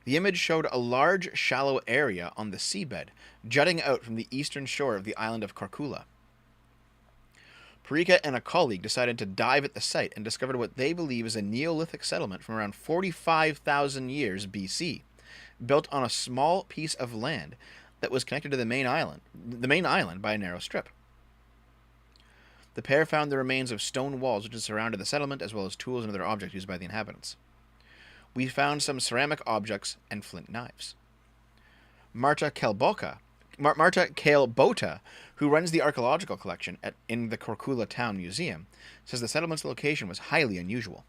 The image showed a large, shallow area on the seabed, jutting out from the eastern shore of the island of Korčula. Perica and a colleague decided to dive at the site and discovered what they believe is a Neolithic settlement from around 45,000 years BC, built on a small piece of land that was connected to the main island by a narrow strip. The pair found the remains of stone walls which had surrounded the settlement, as well as tools and other objects used by the inhabitants. We found some ceramic objects and flint knives. Marta Kalbota, who runs the archaeological collection in the Korčula Town Museum, says the settlement's location was highly unusual.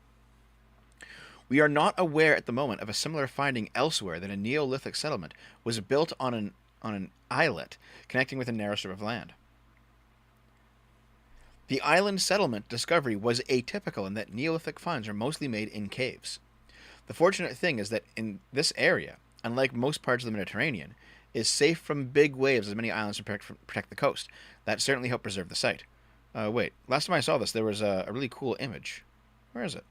We are not aware at the moment of a similar finding elsewhere that a Neolithic settlement was built on an islet connecting with a narrow strip of land. The island settlement discovery was atypical in that Neolithic finds are mostly made in caves. The fortunate thing is that in this area, unlike most parts of the Mediterranean, is safe from big waves as many islands to protect the coast. That certainly helped preserve the site. Wait, last time I saw this, there was a really cool image. Where is it?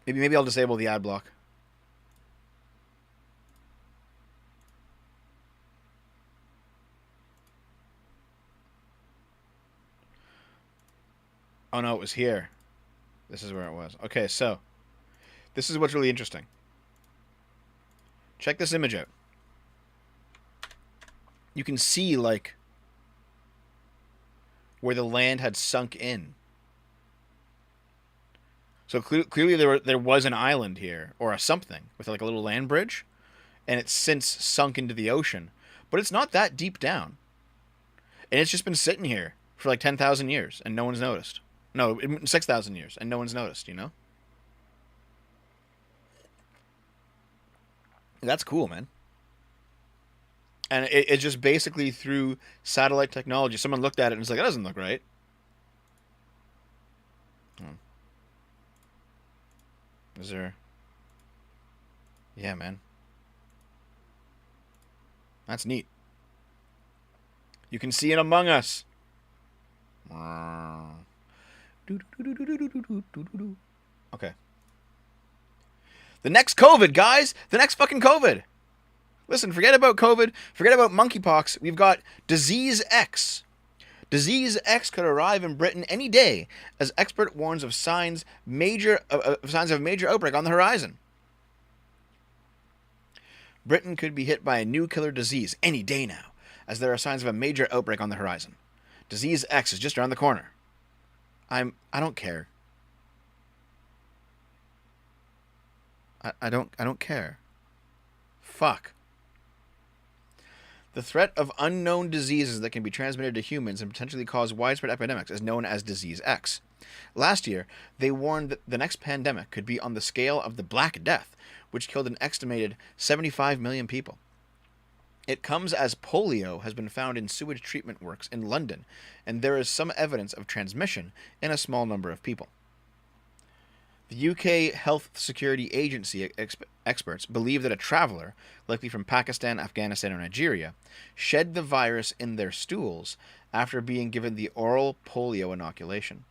Maybe I'll disable the ad block. Oh no, it was here. This is where it was. Okay, so this is what's really interesting. Check this image out. You can see, like, where the land had sunk in. So clearly there was an island here, or a something, with like a little land bridge, and it's since sunk into the ocean. But it's not that deep down. And it's just been sitting here for like 10,000 years, and no one's noticed. No, 6,000 years, and no one's noticed, you know? That's cool, man. And it just basically through satellite technology, someone looked at it and was like, that doesn't look right. Is there... Yeah, man. That's neat. You can see it among us. Okay. The next COVID, guys. The next fucking COVID. Listen, forget about COVID. Forget about monkeypox. We've got Disease X. Disease X could arrive in Britain any day, as expert warns of signs of major outbreak on the horizon. Britain could be hit by a new killer disease any day now, as there are signs of a major outbreak on the horizon. Disease X is just around the corner. I don't care. I don't care. Fuck. The threat of unknown diseases that can be transmitted to humans and potentially cause widespread epidemics is known as Disease X. Last year, they warned that the next pandemic could be on the scale of the Black Death, which killed an estimated 75 million people. It comes as polio has been found in sewage treatment works in London, and there is some evidence of transmission in a small number of people. The UK Health Security Agency experts believe that a traveller, likely from Pakistan, Afghanistan, or Nigeria, shed the virus in their stools after being given the oral polio inoculation.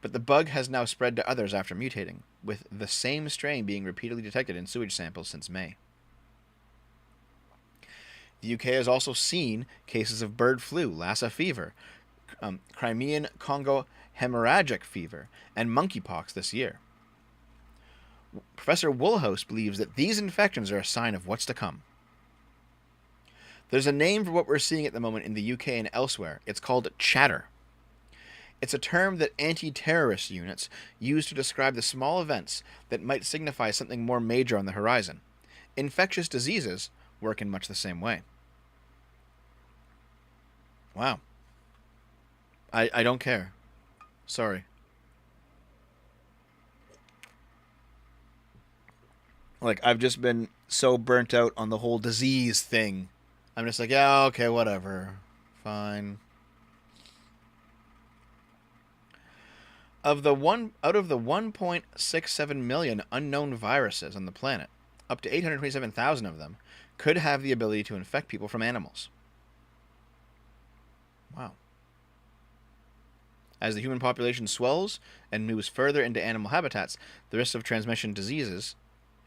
But the bug has now spread to others after mutating, with the same strain being repeatedly detected in sewage samples since May. The UK has also seen cases of bird flu, Lassa fever, Crimean Congo hemorrhagic fever, and monkeypox this year. Professor Woolhouse believes that these infections are a sign of what's to come. There's a name for what we're seeing at the moment in the UK and elsewhere. It's called chatter. It's a term that anti-terrorist units use to describe the small events that might signify something more major on the horizon. Infectious diseases work in much the same way. Wow. I don't care. Sorry. Like, I've just been so burnt out on the whole disease thing. I'm just like, yeah, okay, whatever. Fine. Out of the 1.67 million unknown viruses on the planet, up to 827,000 of them could have the ability to infect people from animals. Wow. As the human population swells and moves further into animal habitats, the risk of transmission diseases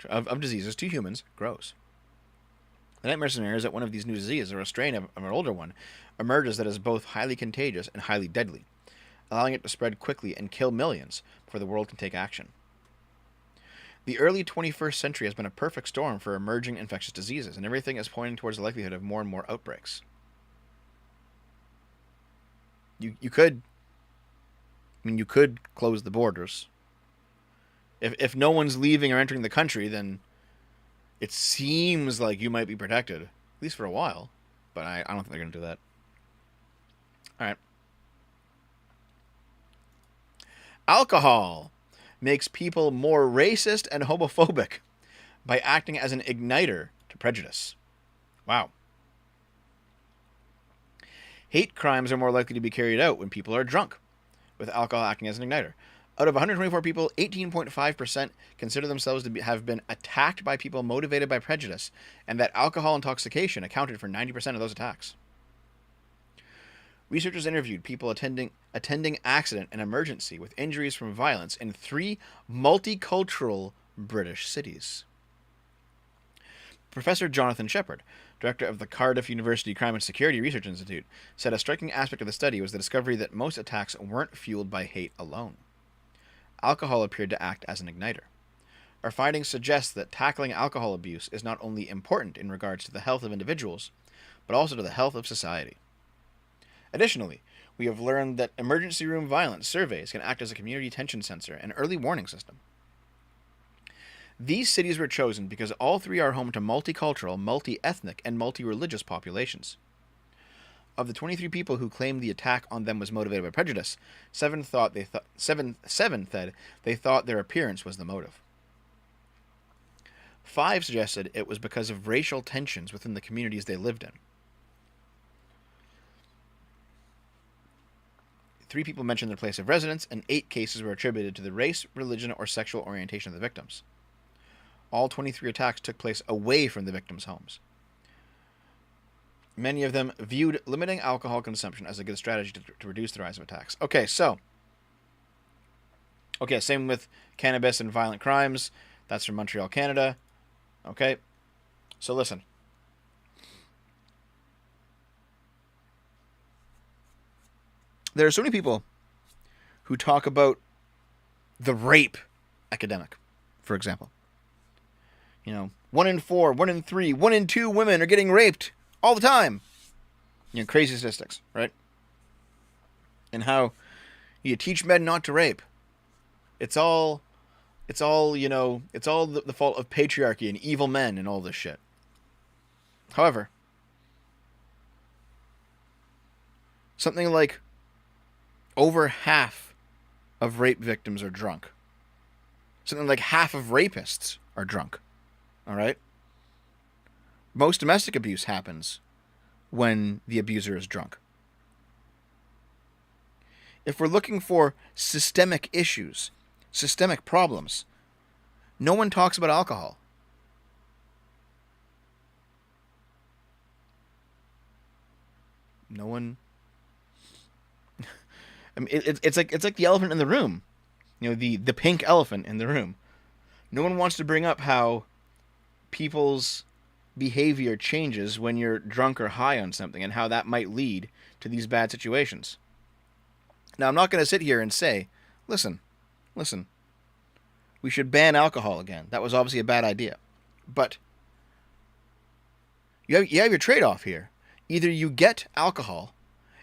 to humans grows. The nightmare scenario is that one of these new diseases, or a strain of an older one, emerges that is both highly contagious and highly deadly, allowing it to spread quickly and kill millions before the world can take action. The early 21st century has been a perfect storm for emerging infectious diseases, and everything is pointing towards the likelihood of more and more outbreaks. You could close the borders. If no one's leaving or entering the country, then it seems like you might be protected, at least for a while. But I don't think they're going to do that. All right. Alcohol makes people more racist and homophobic by acting as an igniter to prejudice. Wow. Hate crimes are more likely to be carried out when people are drunk, with alcohol acting as an igniter. Out of 124 people, 18.5% consider themselves to have been attacked by people motivated by prejudice, and that alcohol intoxication accounted for 90% of those attacks. Researchers interviewed people attending accident and emergency with injuries from violence in 3 multicultural British cities. Professor Jonathan Shepherd, director of the Cardiff University Crime and Security Research Institute, said a striking aspect of the study was the discovery that most attacks weren't fueled by hate alone. Alcohol appeared to act as an igniter. Our findings suggest that tackling alcohol abuse is not only important in regards to the health of individuals, but also to the health of society. Additionally, we have learned that emergency room violence surveys can act as a community tension sensor and early warning system. These cities were chosen because all 3 are home to multicultural, multi-ethnic, and multi-religious populations. Of the 23 people who claimed the attack on them was motivated by prejudice, 7 said they thought their appearance was the motive. 5 suggested it was because of racial tensions within the communities they lived in. 3 people mentioned their place of residence, and 8 cases were attributed to the race, religion, or sexual orientation of the victims. All 23 attacks took place away from the victims' homes. Many of them viewed limiting alcohol consumption as a good strategy to reduce the rise of attacks. Okay, same with cannabis and violent crimes. That's from Montreal, Canada. Okay, so listen. There are so many people who talk about the rape epidemic, for example. 1 in 4, 1 in 3, 1 in 2 women are getting raped all the time. Crazy statistics, right? And how you teach men not to rape. It's all the fault of patriarchy and evil men and all this shit. However, something like over half of rape victims are drunk. Something like half of rapists are drunk. All right? Most domestic abuse happens when the abuser is drunk. If we're looking for systemic issues, systemic problems, no one talks about alcohol. No one. I mean, it's like the elephant in the room, the pink elephant in the room. No one wants to bring up how people's behavior changes when you're drunk or high on something, and how that might lead to these bad situations. Now, I'm not going to sit here and say, listen, we should ban alcohol again. That was obviously a bad idea. But you have your trade-off here. Either you get alcohol,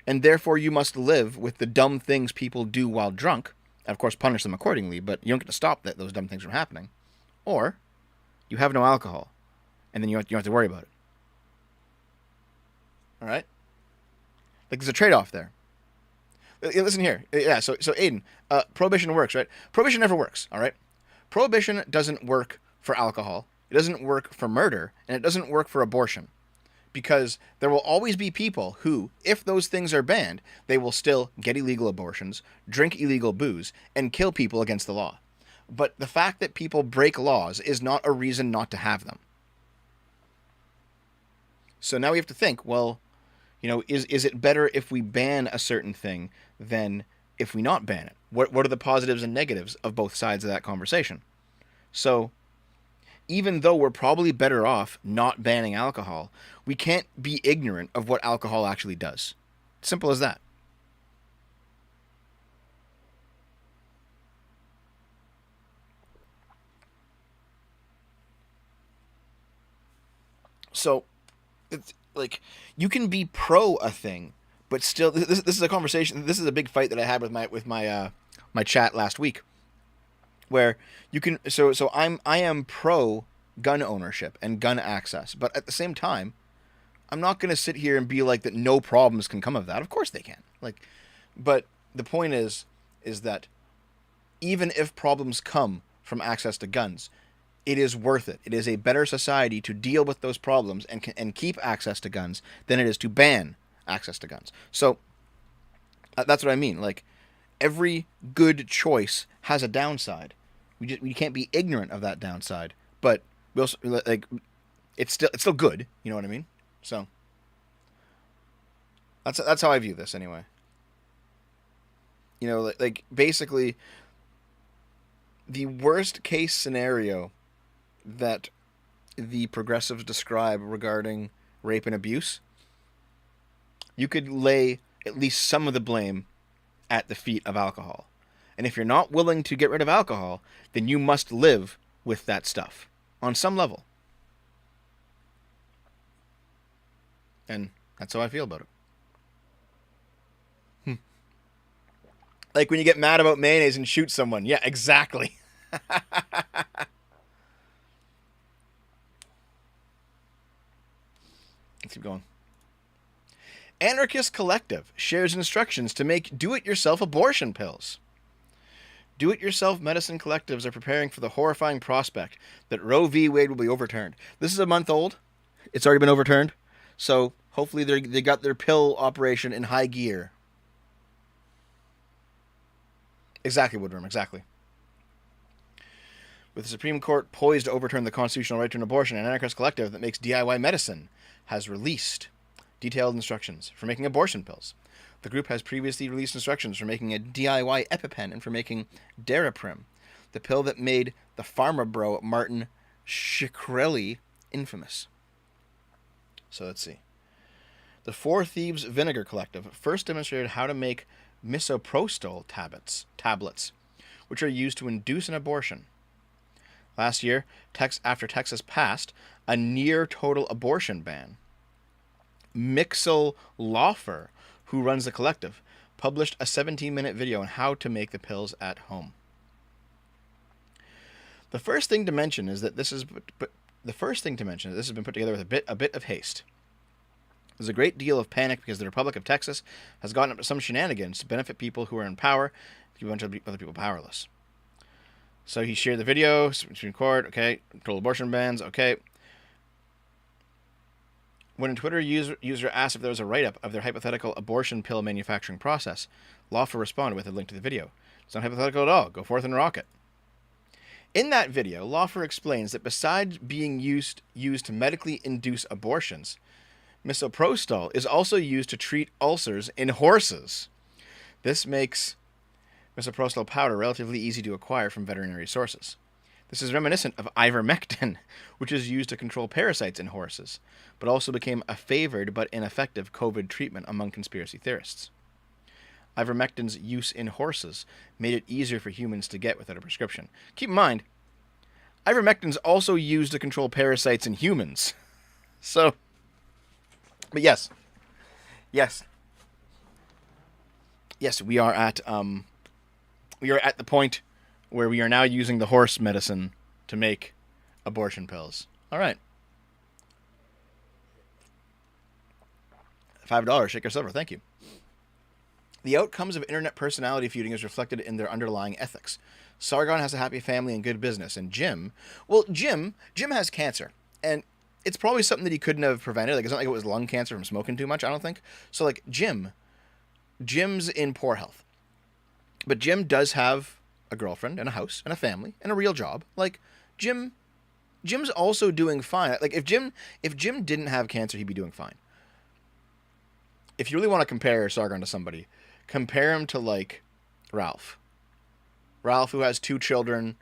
and therefore you must live with the dumb things people do while drunk, and of course punish them accordingly, but you don't get to stop those dumb things from happening. Or you have no alcohol, and then you don't have to worry about it. All right? Like, there's a trade-off there. Listen here. Yeah, so Aiden, prohibition works, right? Prohibition never works, all right? Prohibition doesn't work for alcohol. It doesn't work for murder, and it doesn't work for abortion. Because there will always be people who, if those things are banned, they will still get illegal abortions, drink illegal booze, and kill people against the law. But the fact that people break laws is not a reason not to have them. So now we have to think, well, is it better if we ban a certain thing than if we not ban it? What are the positives and negatives of both sides of that conversation? So even though we're probably better off not banning alcohol, we can't be ignorant of what alcohol actually does. Simple as that. So, it's like, you can be pro a thing, but still, this is a conversation. This is a big fight that I had with my chat last week, where you can. So I am pro gun ownership and gun access, but at the same time, I'm not going to sit here and be like that. No problems can come of that. Of course they can. But the point is that even if problems come from access to guns, it is worth it. It is a better society to deal with those problems and keep access to guns than it is to ban access to guns. So that's what I mean. Like, every good choice has a downside. We can't be ignorant of that downside, but we also, like, it's still good. You know what I mean? So that's how I view this anyway. Like basically, the worst case scenario that the progressives describe regarding rape and abuse, you could lay at least some of the blame at the feet of alcohol. And if you're not willing to get rid of alcohol, then you must live with that stuff on some level. And that's how I feel about it. Like when you get mad about mayonnaise and shoot someone. Yeah, exactly. Let's keep going. Anarchist Collective shares instructions to make do-it-yourself abortion pills. Do-it-yourself medicine collectives are preparing for the horrifying prospect that Roe v. Wade will be overturned. This is a month old. It's already been overturned. So hopefully they got their pill operation in high gear. Exactly, Woodworm, exactly. With the Supreme Court poised to overturn the constitutional right to an abortion, an anarchist collective that makes DIY medicine has released detailed instructions for making abortion pills. The group has previously released instructions for making a DIY EpiPen and for making Daraprim, the pill that made the pharma bro Martin Shkreli infamous. So let's see. The Four Thieves Vinegar Collective first demonstrated how to make misoprostol tablets, which are used to induce an abortion. Last year, after Texas passed a near-total abortion ban, Mixel Laufer, who runs the collective, published a 17-minute video on how to make the pills at home. The first thing to mention is that this has been put together with a bit of haste. There's a great deal of panic because the Republic of Texas has gotten up to some shenanigans to benefit people who are in power, to keep a bunch of other people powerless. So he shared the video, Supreme Court, okay, total abortion bans, okay. When a Twitter user asked if there was a write-up of their hypothetical abortion pill manufacturing process, Laufer responded with a link to the video. It's not hypothetical at all. Go forth and rock it. In that video, Laufer explains that besides being used to medically induce abortions, misoprostol is also used to treat ulcers in horses. This makes misoprostol powder relatively easy to acquire from veterinary sources. This is reminiscent of ivermectin, which is used to control parasites in horses, but also became a favored but ineffective COVID treatment among conspiracy theorists. Ivermectin's use in horses made it easier for humans to get without a prescription. Keep in mind, ivermectin's also used to control parasites in humans. So, but yes, we are at the point where we are now using the horse medicine to make abortion pills. All right. $5, Shaker Silver, thank you. The outcomes of internet personality feuding is reflected in their underlying ethics. Sargon has a happy family and good business, and Jim has cancer, and it's probably something that he couldn't have prevented. Like, it's not like it was lung cancer from smoking too much, I don't think. So, like, Jim's in poor health. But Jim does have a girlfriend and a house and a family and a real job. Like, Jim's also doing fine. Like, if Jim didn't have cancer, he'd be doing fine. If you really want to compare Sargon to somebody, compare him to, like, Ralph. Ralph, who has 2 children,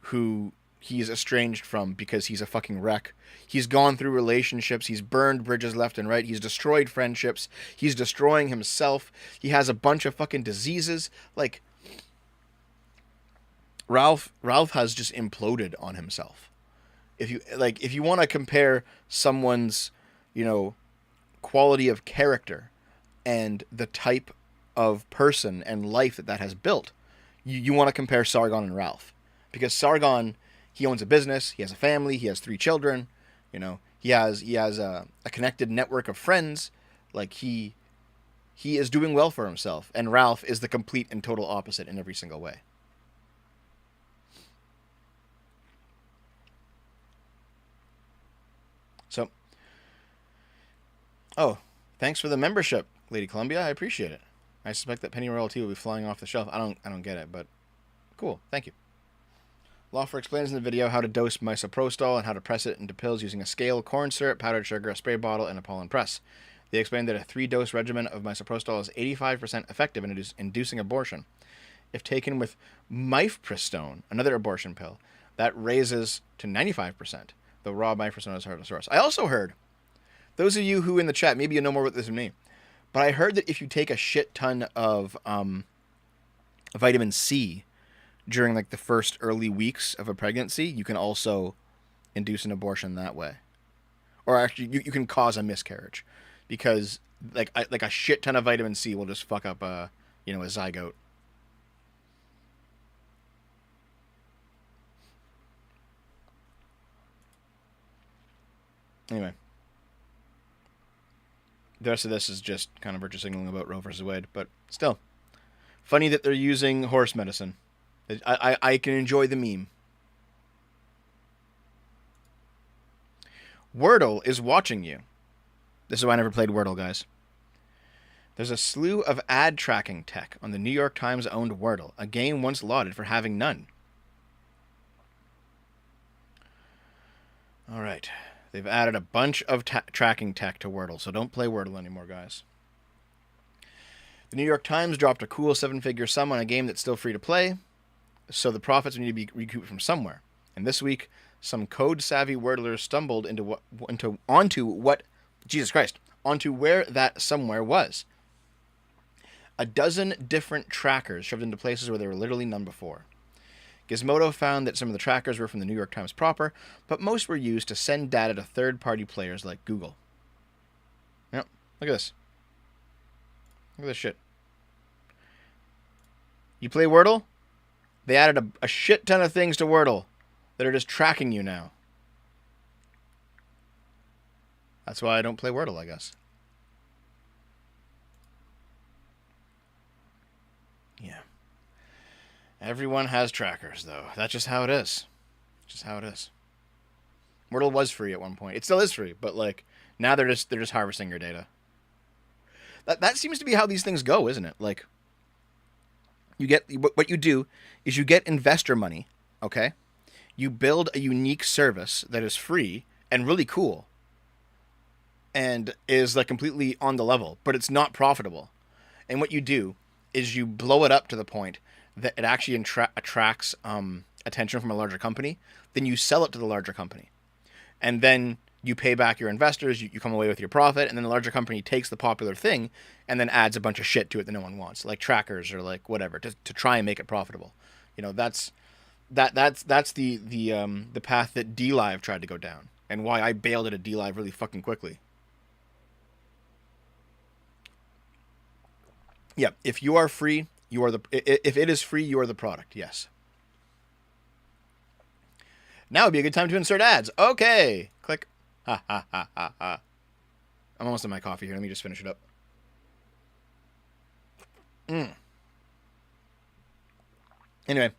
who he's estranged from because he's a fucking wreck. He's gone through relationships. He's burned bridges left and right. He's destroyed friendships. He's destroying himself. He has a bunch of fucking diseases. Like, Ralph has just imploded on himself. If you want to compare someone's, quality of character and the type of person and life that has built, you want to compare Sargon and Ralph. Because Sargon, he owns a business, he has a family, he has 3 children, he has a connected network of friends. Like, he is doing well for himself, and Ralph is the complete and total opposite in every single way. So, thanks for the membership, Lady Columbia. I appreciate it. I suspect that Penny Royalty will be flying off the shelf. I don't get it, but cool. Thank you. Laufer explains in the video how to dose misoprostol and how to press it into pills using a scale, corn syrup, powdered sugar, a spray bottle, and a pollen press. They explained that a 3-dose regimen of misoprostol is 85% effective in inducing abortion. If taken with mifepristone, another abortion pill, that raises to 95%. The raw mifepristone is hard to source. I also heard, those of you who in the chat, maybe you know more about this than me, but I heard that if you take a shit ton of vitamin C during, like, the first early weeks of a pregnancy, you can also induce an abortion that way. Or actually, you can cause a miscarriage, because like a shit ton of vitamin C will just fuck up a zygote. Anyway, the rest of this is just kind of virtue signaling about Roe versus Wade, but still, funny that they're using horse medicine. I can enjoy the meme. Wordle is watching you. This is why I never played Wordle, guys. There's a slew of ad tracking tech on the New York Times-owned Wordle, a game once lauded for having none. All right. They've added a bunch of tracking tech to Wordle, so don't play Wordle anymore, guys. The New York Times dropped a cool 7-figure sum on a game that's still free to play, so the profits need to be recouped from somewhere. And this week, some code-savvy Wordlers stumbled onto where that somewhere was. A dozen different trackers shoved into places where there were literally none before. Gizmodo found that some of the trackers were from the New York Times proper, but most were used to send data to third-party players like Google. Yep, look at this. Look at this shit. You play Wordle? They added a shit ton of things to Wordle that are just tracking you now. That's why I don't play Wordle, I guess. Yeah. Everyone has trackers, though. That's just how it is. Just how it is. Wordle was free at one point. It still is free, but like now they're just harvesting your data. That seems to be how these things go, isn't it? Like you get what you do is you get investor money, okay? You build a unique service that is free and really cool and is like completely on the level, but it's not profitable. And what you do is you blow it up to the point that it actually attracts attention from a larger company. Then you sell it to the larger company. And then you pay back your investors, you come away with your profit, and then the larger company takes the popular thing and then adds a bunch of shit to it that no one wants, like trackers or like whatever, to try and make it profitable. You know, that's the path that DLive tried to go down, and why I bailed at a DLive really fucking quickly. Yeah, if you are free, you are if it is free, you are the product. Yes. Now would be a good time to insert ads. Okay. Click. Ha ha ha ha ha. I'm almost done my coffee here. Let me just finish it up. Anyway,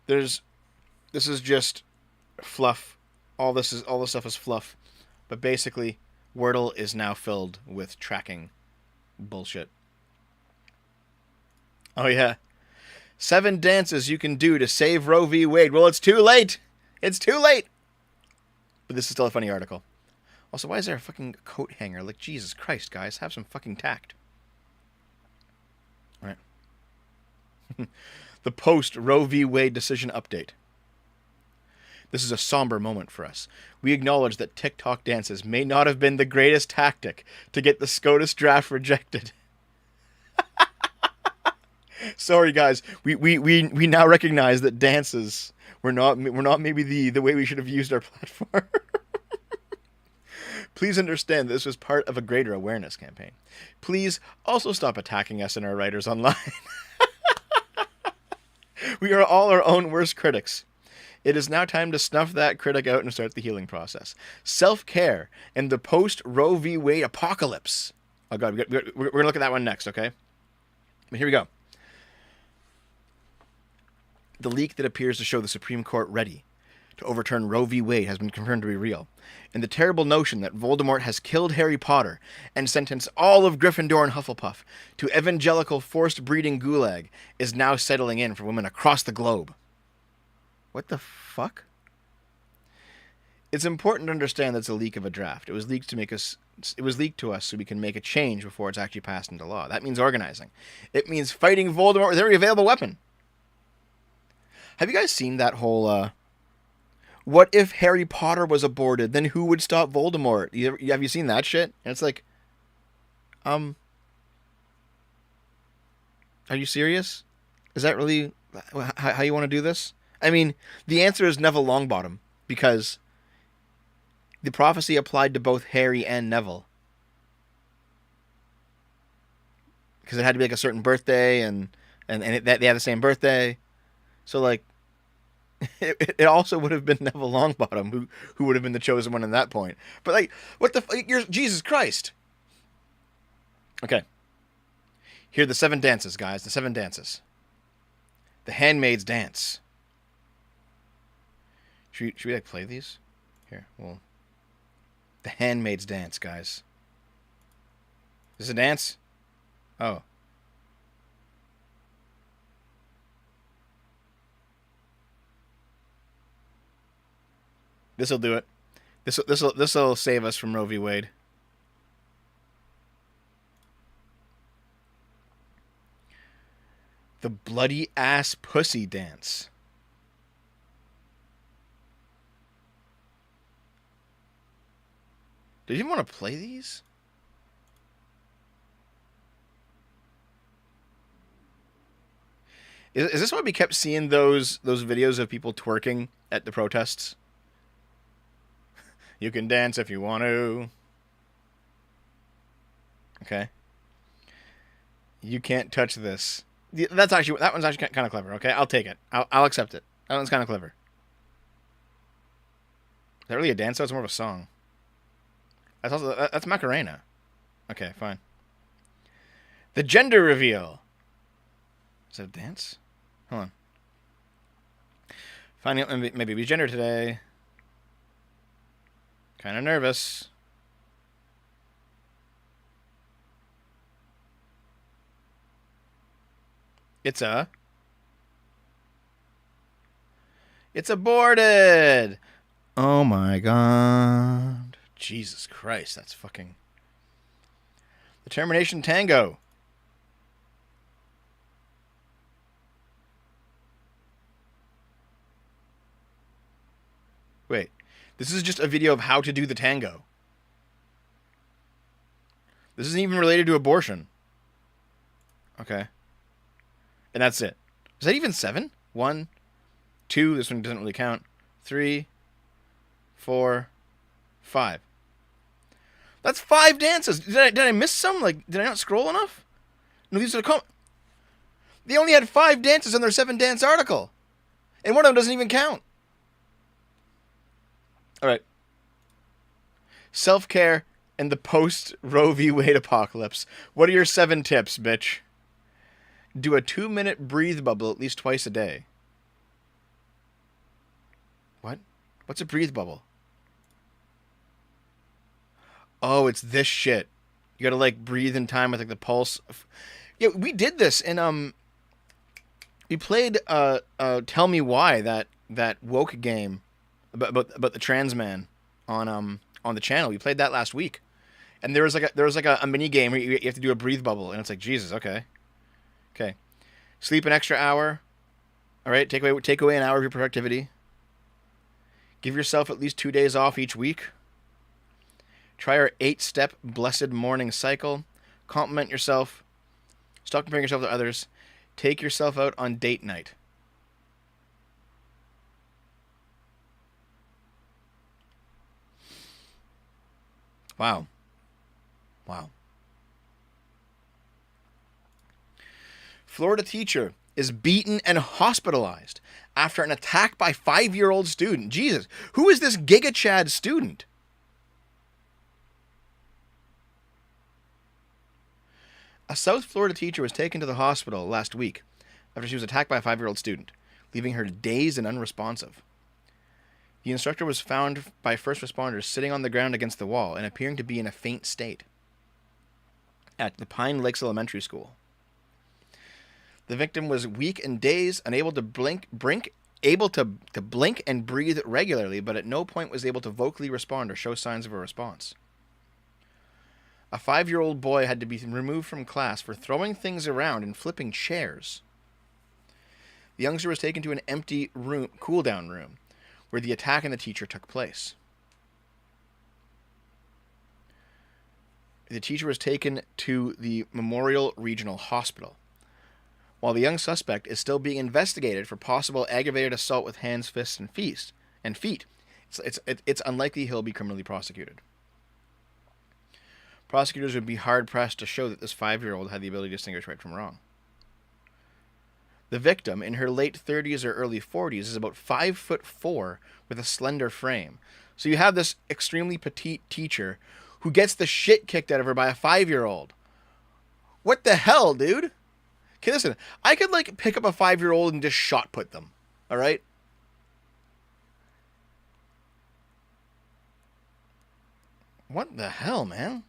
this is just fluff. All this stuff is fluff. But basically, Wordle is now filled with tracking bullshit. Oh yeah. 7 dances you can do to save Roe v. Wade. Well, it's too late. It's too late. But this is still a funny article. Also, why is there a fucking coat hanger? Like, Jesus Christ, guys. Have some fucking tact. All right. The post-Roe v. Wade decision update. This is a somber moment for us. We acknowledge that TikTok dances may not have been the greatest tactic to get the SCOTUS draft rejected. Sorry, guys. We now recognize that dances were not maybe the way we should have used our platform. Please understand this was part of a greater awareness campaign. Please also stop attacking us and our writers online. We are all our own worst critics. It is now time to snuff that critic out and start the healing process. Self-care and the post-Roe v. Wade apocalypse. Oh, God. We're going to look at that one next, okay? But here we go. The leak that appears to show the Supreme Court ready to overturn Roe v. Wade has been confirmed to be real. And the terrible notion that Voldemort has killed Harry Potter and sentenced all of Gryffindor and Hufflepuff to evangelical forced breeding gulag is now settling in for women across the globe. What the fuck? It's important to understand that it's a leak of a draft. It was leaked to us so we can make a change before it's actually passed into law. That means organizing. It means fighting Voldemort with every available weapon. Have you guys seen that whole, what if Harry Potter was aborted? Then who would stop Voldemort? Have you seen that shit? And it's like, are you serious? Is that really how you want to do this? I mean, the answer is Neville Longbottom, because the prophecy applied to both Harry and Neville. Because it had to be like a certain birthday, and they had the same birthday. So, like, it also would have been Neville Longbottom who would have been the chosen one at that point. But, like, what the fuck? You're Jesus Christ. Okay. Here are the 7 dances, guys. The 7 dances. The Handmaid's Dance. Should we like, play these? Here, well. The Handmaid's Dance, guys. Is this a dance? Oh. This'll do it. This'll save us from Roe v. Wade. The bloody ass pussy dance. Do you even want to play these? Is this why we kept seeing those videos of people twerking at the protests? You can dance if you want to. Okay. You can't touch this. That one's actually kind of clever. Okay, I'll take it. I'll accept it. That one's kind of clever. Is that really a dance? Though? It's more of a song. That's Macarena. Okay, fine. The gender reveal. Is that a dance? Hold on. Finding out maybe baby's gender today. Kind of nervous. It's aborted. Oh my god. Jesus Christ, that's fucking... The Termination Tango. Wait, this is just a video of how to do the tango. This isn't even related to abortion. Okay. And that's it. Is that even 7? 1, 2, this one doesn't really count. 3, 4, 5. That's 5 dances. Did I miss some? Like, did I not scroll enough? No, these are they only had 5 dances in their 7-dance article. And one of them doesn't even count. All right. Self-care and the post-Roe v. Wade apocalypse. What are your 7 tips, bitch? Do a 2-minute breathe bubble at least twice a day. What? What's a breathe bubble? Oh, it's this shit. You gotta, like, breathe in time with, like, the pulse. Yeah, we did this in, we played, Tell Me Why, that woke game about the trans man on the channel. We played that last week. And there was like a mini game where you have to do a breathe bubble, and it's like, Jesus, okay. Okay. Sleep an extra hour. All right, take away an hour of your productivity. Give yourself at least 2 days off each week. Try our 8-step blessed morning cycle. Compliment yourself. Stop comparing yourself to others. Take yourself out on date night. Wow. Wow. Florida teacher is beaten and hospitalized after an attack by 5-year-old student. Jesus, who is this Giga Chad student? A South Florida teacher was taken to the hospital last week after she was attacked by a 5-year-old student, leaving her dazed and unresponsive. The instructor was found by first responders sitting on the ground against the wall and appearing to be in a faint state at the Pine Lakes Elementary School. The victim was weak and dazed, unable to blink and breathe regularly, but at no point was able to vocally respond or show signs of a response. A 5-year-old boy had to be removed from class for throwing things around and flipping chairs. The youngster was taken to an empty room, cool-down room, where the attack on the teacher took place. The teacher was taken to the Memorial Regional Hospital, while the young suspect is still being investigated for possible aggravated assault with hands, fists, and feet. It's unlikely he'll be criminally prosecuted. Prosecutors would be hard-pressed to show that this 5-year-old had the ability to distinguish right from wrong. The victim, in her late 30s or early 40s, is about 5'4" with a slender frame. So you have this extremely petite teacher who gets the shit kicked out of her by a 5-year-old. What the hell, dude? Okay, listen, I could, like, pick up a 5-year-old and just shot put them, all right? What the hell, man?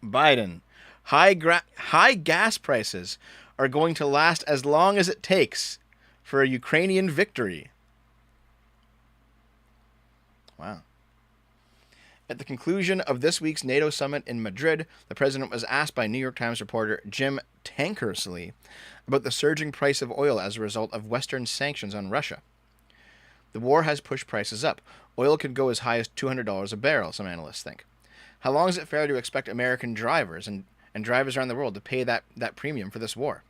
Biden. High gas prices are going to last as long as it takes for a Ukrainian victory. Wow. At the conclusion of this week's NATO summit in Madrid, the president was asked by New York Times reporter Jim Tankersley about the surging price of oil as a result of Western sanctions on Russia. The war has pushed prices up. Oil could go as high as $200 a barrel, some analysts think. How long is it fair to expect American drivers and drivers around the world to pay that premium for this war?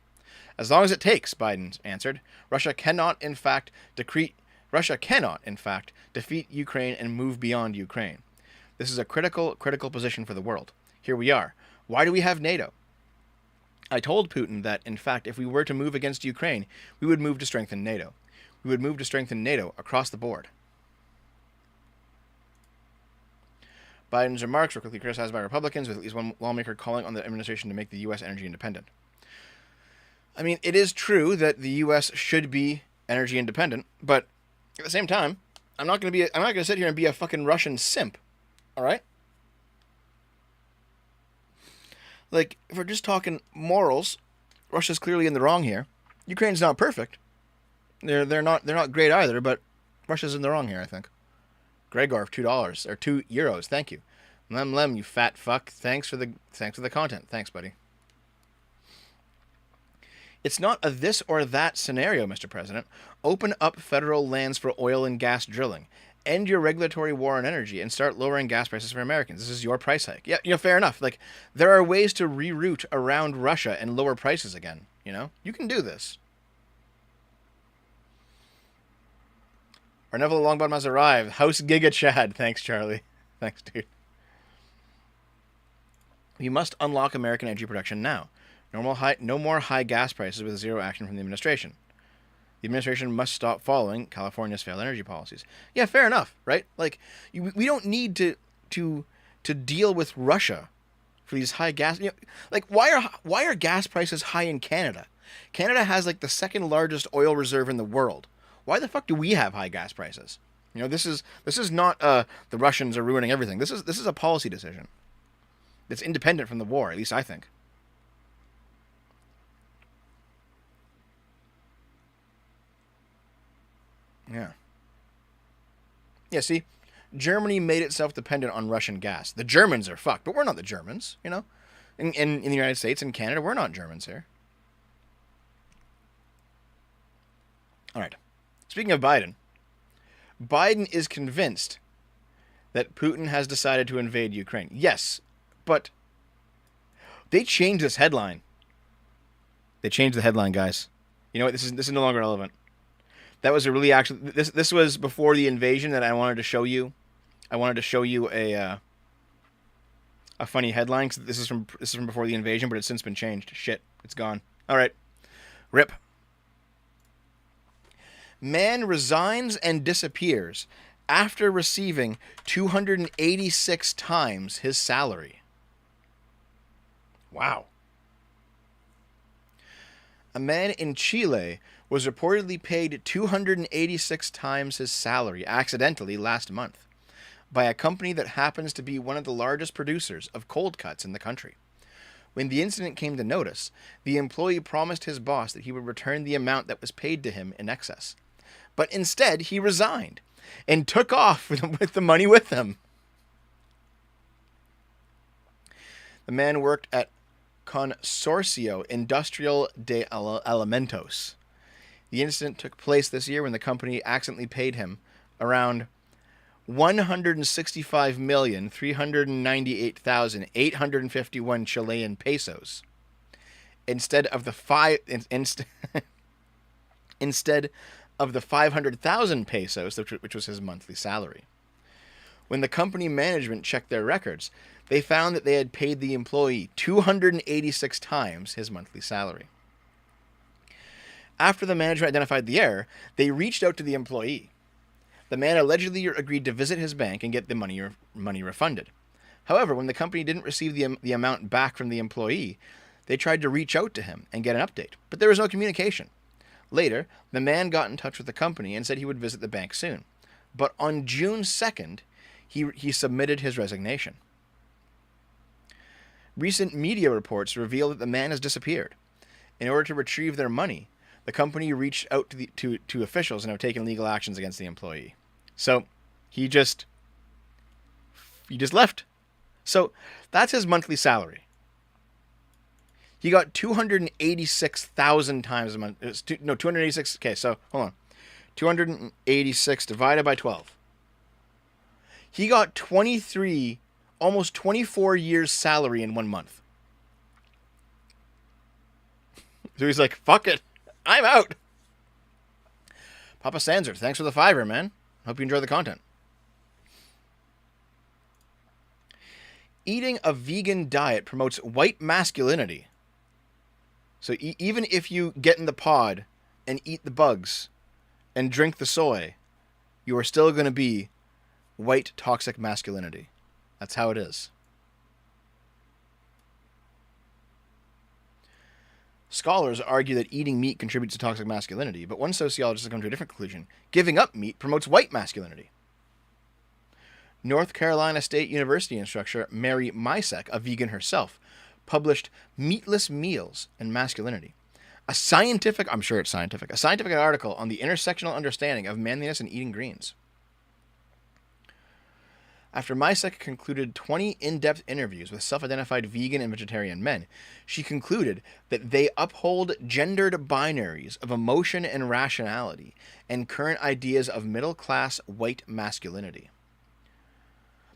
As long as it takes, Biden answered. Russia cannot, in fact, defeat Ukraine and move beyond Ukraine. This is a critical position for the world. Here we are. Why do we have NATO? I told Putin that, in fact, if we were to move against Ukraine, we would move to strengthen NATO. We would move to strengthen NATO across the board. Biden's remarks were quickly criticized by Republicans, with at least one lawmaker calling on the administration to make the U.S. energy independent. I mean, it is true that the U.S. should be energy independent, but at the same time, I'm not going to sit here and be a fucking Russian simp. All right? Like, if we're just talking morals, Russia's clearly in the wrong here. Ukraine's not perfect. They're not great either, but Russia's in the wrong here, I think. Gregor, $2 or €2. Thank you. Lem, you fat fuck. Thanks for the content. Thanks, buddy. It's not a this or that scenario, Mr. President. Open up federal lands for oil and gas drilling. End your regulatory war on energy and start lowering gas prices for Americans. This is your price hike. Yeah, fair enough. Like, there are ways to reroute around Russia and lower prices again. You can do this. Our Neville Longbottom has arrived. House Giga Chad. Thanks, Charlie. Thanks, dude. We must unlock American energy production now. No more high gas prices with zero action from the administration. The administration must stop following California's failed energy policies. Yeah, fair enough, right? Like, we don't need to deal with Russia for these high gas. Like, why are gas prices high in Canada? Canada has like the second largest oil reserve in the world. Why the fuck do we have high gas prices? This is not the Russians are ruining everything. This is a policy decision. It's independent from the war, at least I think. Yeah, see, Germany made itself dependent on Russian gas. The Germans are fucked, but we're not the Germans, In the United States and Canada, we're not Germans here. All right. Speaking of Biden is convinced that Putin has decided to invade Ukraine. Yes, but they changed this headline. They changed the headline, guys. You know what? This is no longer relevant. That was this was before the invasion that I wanted to show you. I wanted to show you a funny headline, 'cause this is from before the invasion, but it's since been changed. Shit, it's gone. All right, rip. Man resigns and disappears after receiving 286 times his salary. Wow. A man in Chile was reportedly paid 286 times his salary accidentally last month by a company that happens to be one of the largest producers of cold cuts in the country. When the incident came to notice, the employee promised his boss that he would return the amount that was paid to him in excess. But instead, he resigned and took off with the money with him. The man worked at Consorcio Industrial de Alimentos. The incident took place this year when the company accidentally paid him around 165,398,851 Chilean pesos instead of the 500,000 pesos, which was his monthly salary. When the company management checked their records, they found that they had paid the employee 286 times his monthly salary. After the management identified the error, they reached out to the employee. The man allegedly agreed to visit his bank and get the money refunded. However, when the company didn't receive the amount back from the employee, they tried to reach out to him and get an update, but there was no communication. Later, the man got in touch with the company and said he would visit the bank soon. But on June 2nd, he submitted his resignation. Recent media reports reveal that the man has disappeared. In order to retrieve their money, The company reached out to officials and have taken legal actions against the employee. So he just left. So that's his monthly salary. He got 286,000 times a month. 286. Okay, so hold on. 286 divided by 12. He got 23, almost 24 years salary in 1 month. So he's like, fuck it. I'm out. Papa Sanser, thanks for the $5, man. Hope you enjoy the content. Eating a vegan diet promotes white masculinity. So even if you get in the pod and eat the bugs and drink the soy, you are still going to be white toxic masculinity. That's how it is. Scholars argue that eating meat contributes to toxic masculinity, but one sociologist has come to a different conclusion. Giving up meat promotes white masculinity. North Carolina State University instructor Mary Misek, a vegan herself, published Meatless Meals and Masculinity, a scientific article on the intersectional understanding of manliness and eating greens. After Misek concluded 20 in-depth interviews with self-identified vegan and vegetarian men, she concluded that they uphold gendered binaries of emotion and rationality and current ideas of middle-class white masculinity.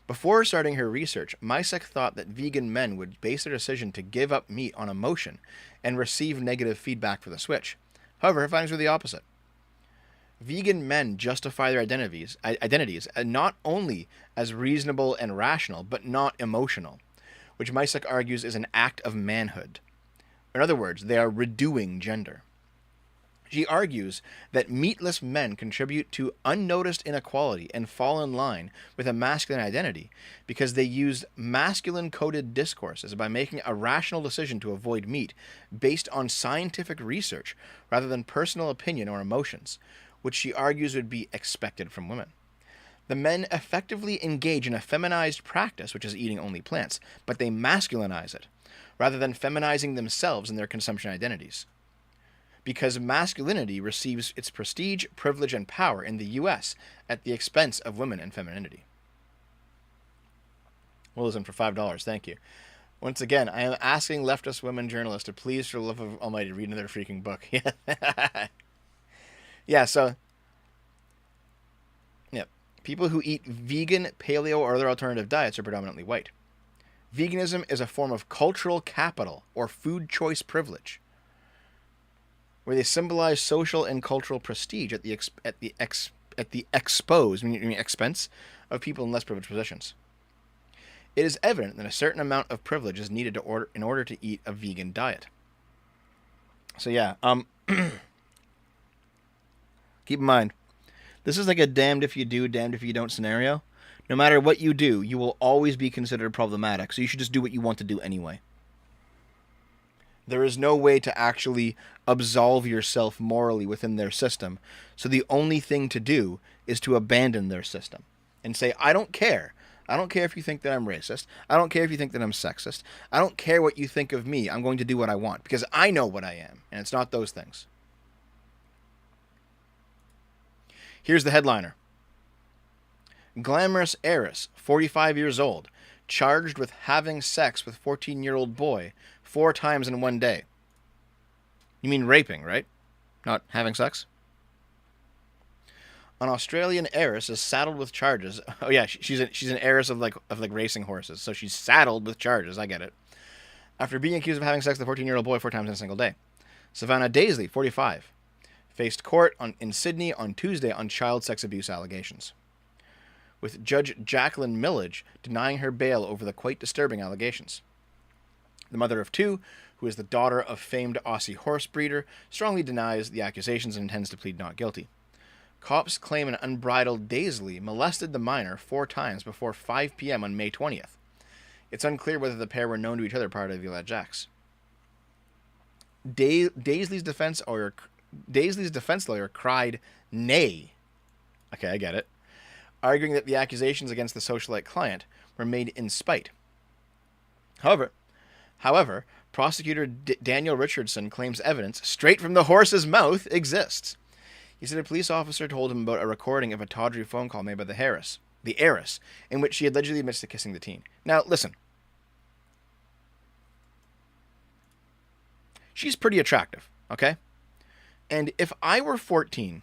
Before starting her research, Misek thought that vegan men would base their decision to give up meat on emotion and receive negative feedback for the switch. However, her findings were the opposite. Vegan men justify their identities not only as reasonable and rational, but not emotional, which Misek argues is an act of manhood. In other words, they are redoing gender. She argues that meatless men contribute to unnoticed inequality and fall in line with a masculine identity because they use masculine-coded discourses by making a rational decision to avoid meat based on scientific research rather than personal opinion or emotions, which she argues would be expected from women. The men effectively engage in a feminized practice, which is eating only plants, but they masculinize it, rather than feminizing themselves in their consumption identities. Because masculinity receives its prestige, privilege, and power in the U.S. at the expense of women and femininity. Wilson for $5, thank you. Once again, I am asking leftist women journalists to please, for the love of Almighty, read another freaking book. Yeah, so, yeah, people who eat vegan, paleo, or other alternative diets are predominantly white. Veganism is a form of cultural capital or food choice privilege, where they symbolize social and cultural prestige at the expense of people in less privileged positions. It is evident that a certain amount of privilege is needed in order to eat a vegan diet. So yeah, keep in mind, this is like a damned if you do, damned if you don't scenario. No matter what you do, you will always be considered problematic, so you should just do what you want to do anyway. There is no way to actually absolve yourself morally within their system, so the only thing to do is to abandon their system and say, I don't care. I don't care if you think that I'm racist. I don't care if you think that I'm sexist. I don't care what you think of me. I'm going to do what I want, because I know what I am, and it's not those things. Here's the headliner. Glamorous heiress, 45 years old, charged with having sex with 14-year-old boy 4 times in 1 day. You mean raping, right? Not having sex? An Australian heiress is saddled with charges. Oh yeah, she's an heiress of like racing horses, so she's saddled with charges. I get it. After being accused of having sex with a 14-year-old boy 4 times in a single day. Savannah Daisley, 45, faced court in Sydney on Tuesday on child sex abuse allegations, with Judge Jacqueline Millage denying her bail over the quite disturbing allegations. The mother of 2, who is the daughter of famed Aussie horse breeder, strongly denies the accusations and intends to plead not guilty. Cops claim an unbridled Daisley molested the minor 4 times before 5 p.m. on May 20th. It's unclear whether the pair were known to each other prior to the alleged acts. Daisley's defense lawyer cried nay. Okay, I get it. Arguing that the accusations against the socialite client were made in spite. However, prosecutor Daniel Richardson claims evidence straight from the horse's mouth exists. He said a police officer told him about a recording of a tawdry phone call made by the heiress, in which she allegedly admits to kissing the teen. Now, listen. She's pretty attractive, okay? And if I were 14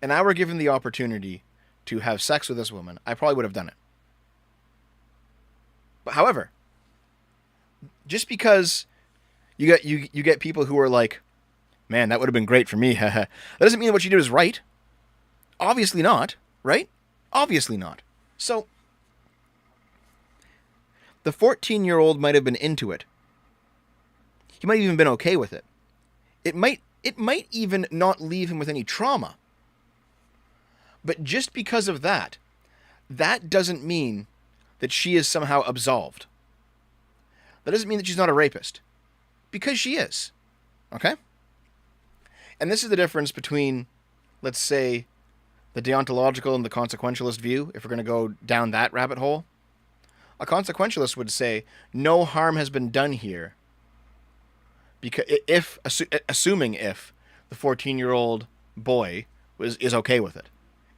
and I were given the opportunity to have sex with this woman, I probably would have done it. But however, just because you get people who are like, man, that would have been great for me, that doesn't mean that what you did is right. Obviously not, right? Obviously not. So, the 14-year-old might have been into it. He might have even been okay with it. It might even not leave him with any trauma. But just because of that, that doesn't mean that she is somehow absolved. That doesn't mean that she's not a rapist. Because she is. Okay? And this is the difference between, let's say, the deontological and the consequentialist view, if we're going to go down that rabbit hole. A consequentialist would say, no harm has been done here. Because assuming if the 14-year-old boy is okay with it,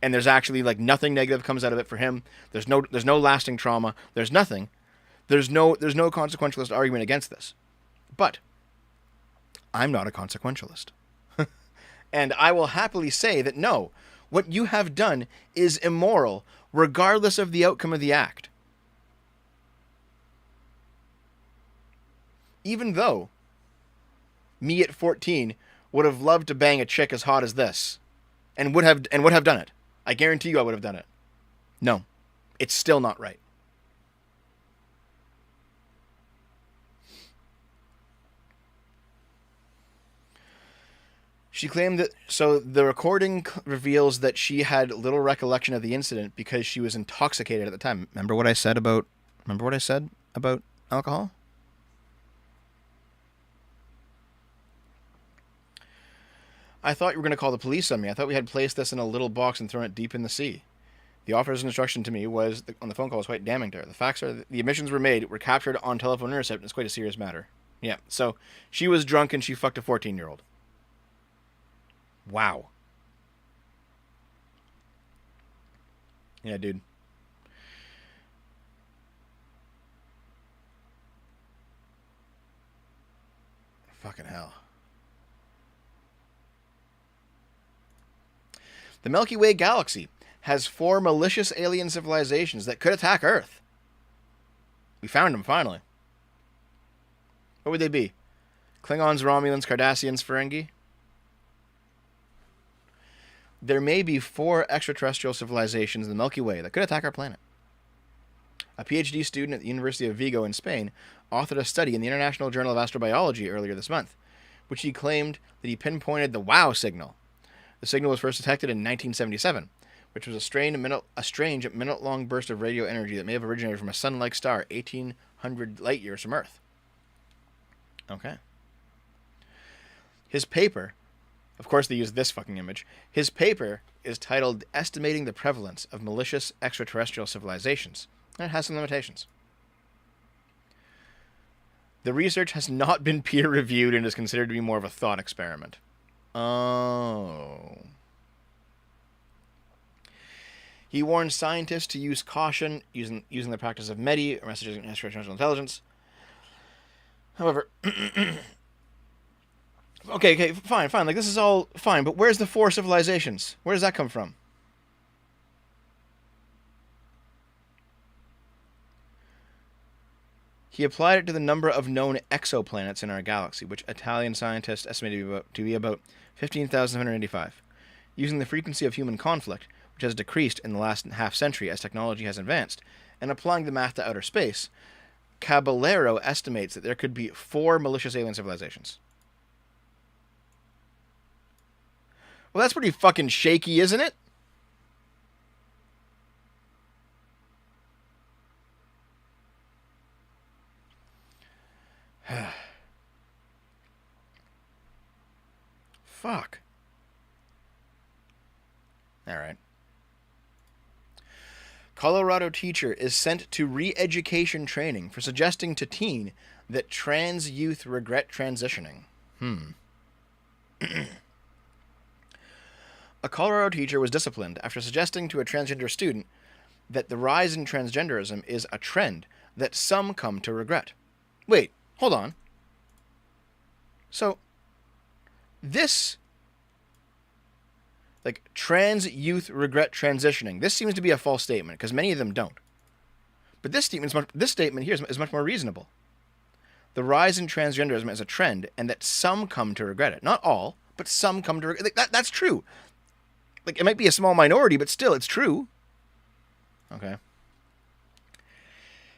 and there's actually like nothing negative comes out of it for him, there's no lasting trauma, there's nothing, there's no consequentialist argument against this. But I'm not a consequentialist, and I will happily say that no, what you have done is immoral, regardless of the outcome of the act. Even though me at 14 would have loved to bang a chick as hot as this, and would have done it. I guarantee you I would have done it. No, it's still not right. She claimed that, so the recording reveals that she had little recollection of the incident because she was intoxicated at the time. Remember what I said about alcohol? I thought you were going to call the police on me. I thought we had placed this in a little box and thrown it deep in the sea. The officer's instruction to me was, on the phone call, was quite damning to her. The facts are that the admissions were captured on telephone intercept, and it's quite a serious matter. Yeah, so she was drunk and she fucked a 14-year-old. Wow. Yeah, dude. Fucking hell. The Milky Way galaxy has 4 malicious alien civilizations that could attack Earth. We found them, finally. What would they be? Klingons, Romulans, Cardassians, Ferengi? There may be 4 extraterrestrial civilizations in the Milky Way that could attack our planet. A PhD student at the University of Vigo in Spain authored a study in the International Journal of Astrobiology earlier this month, which he claimed that he pinpointed the WOW signal. The signal was first detected in 1977, which was a strange minute-long burst of radio energy that may have originated from a sun-like star 1,800 light-years from Earth. Okay. His paper, of course they use this fucking image, his paper is titled Estimating the Prevalence of Malicious Extraterrestrial Civilizations, and it has some limitations. The research has not been peer-reviewed and is considered to be more of a thought experiment. Oh. He warned scientists to use caution using the practice of METI, or messages of extraterrestrial intelligence. However, okay, fine. Like, this is all fine, but where's the 4 civilizations? Where does that come from? He applied it to the number of known exoplanets in our galaxy, which Italian scientists estimated to be about 15,785. Using the frequency of human conflict, which has decreased in the last half-century as technology has advanced, and applying the math to outer space, Caballero estimates that there could be 4 malicious alien civilizations. Well, that's pretty fucking shaky, isn't it? Fuck. All right. Colorado teacher is sent to re-education training for suggesting to teen that trans youth regret transitioning. A Colorado teacher was disciplined after suggesting to a transgender student that the rise in transgenderism is a trend that some come to regret. Wait, hold on. So, this, like, trans youth regret transitioning, this seems to be a false statement because many of them don't. But this statement here is much more reasonable. The rise in transgenderism is a trend and that some come to regret it. Not all, but some come to regret it. That's true. Like, it might be a small minority, but still, it's true. Okay.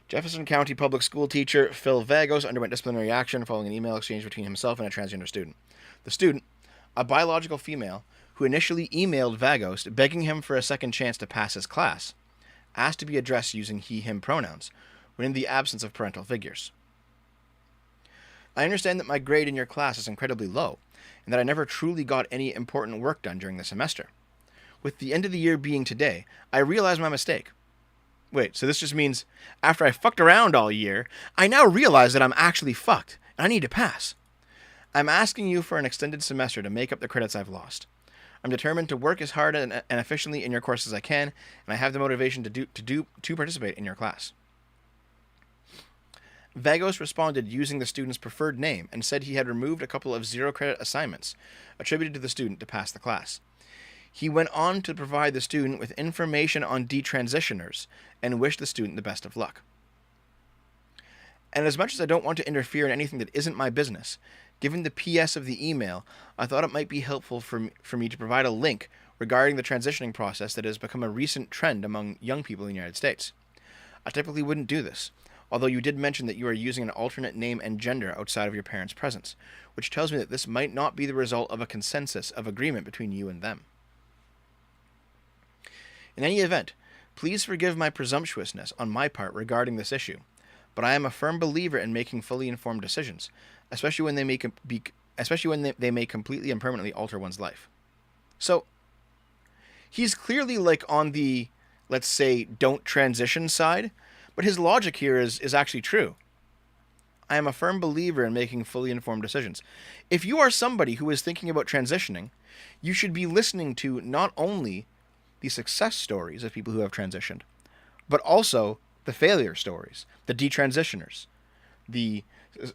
Jefferson County Public School teacher Phil Vagos underwent disciplinary action following an email exchange between himself and a transgender student. The student, a biological female who initially emailed Vagos begging him for a second chance to pass his class, asked to be addressed using he/him pronouns when in the absence of parental figures. I understand that my grade in your class is incredibly low, and that I never truly got any important work done during the semester. With the end of the year being today, I realize my mistake. Wait, so this just means after I fucked around all year, I now realize that I'm actually fucked, and I need to pass. I'm asking you for an extended semester to make up the credits I've lost. I'm determined to work as hard and efficiently in your course as I can, and I have the motivation to participate in your class. Vagos responded using the student's preferred name and said he had removed a couple of zero-credit assignments attributed to the student to pass the class. He went on to provide the student with information on detransitioners and wished the student the best of luck. And as much as I don't want to interfere in anything that isn't my business, given the PS of the email, I thought it might be helpful for me to provide a link regarding the transitioning process that has become a recent trend among young people in the United States. I typically wouldn't do this, although you did mention that you are using an alternate name and gender outside of your parents' presence, which tells me that this might not be the result of a consensus of agreement between you and them. In any event, please forgive my presumptuousness on my part regarding this issue, but I am a firm believer in making fully informed decisions, especially when they may completely and permanently alter one's life. So, he's clearly like on the, let's say, don't transition side, but his logic here is actually true. I am a firm believer in making fully informed decisions. If you are somebody who is thinking about transitioning, you should be listening to not only the success stories of people who have transitioned, but also the failure stories, the detransitioners,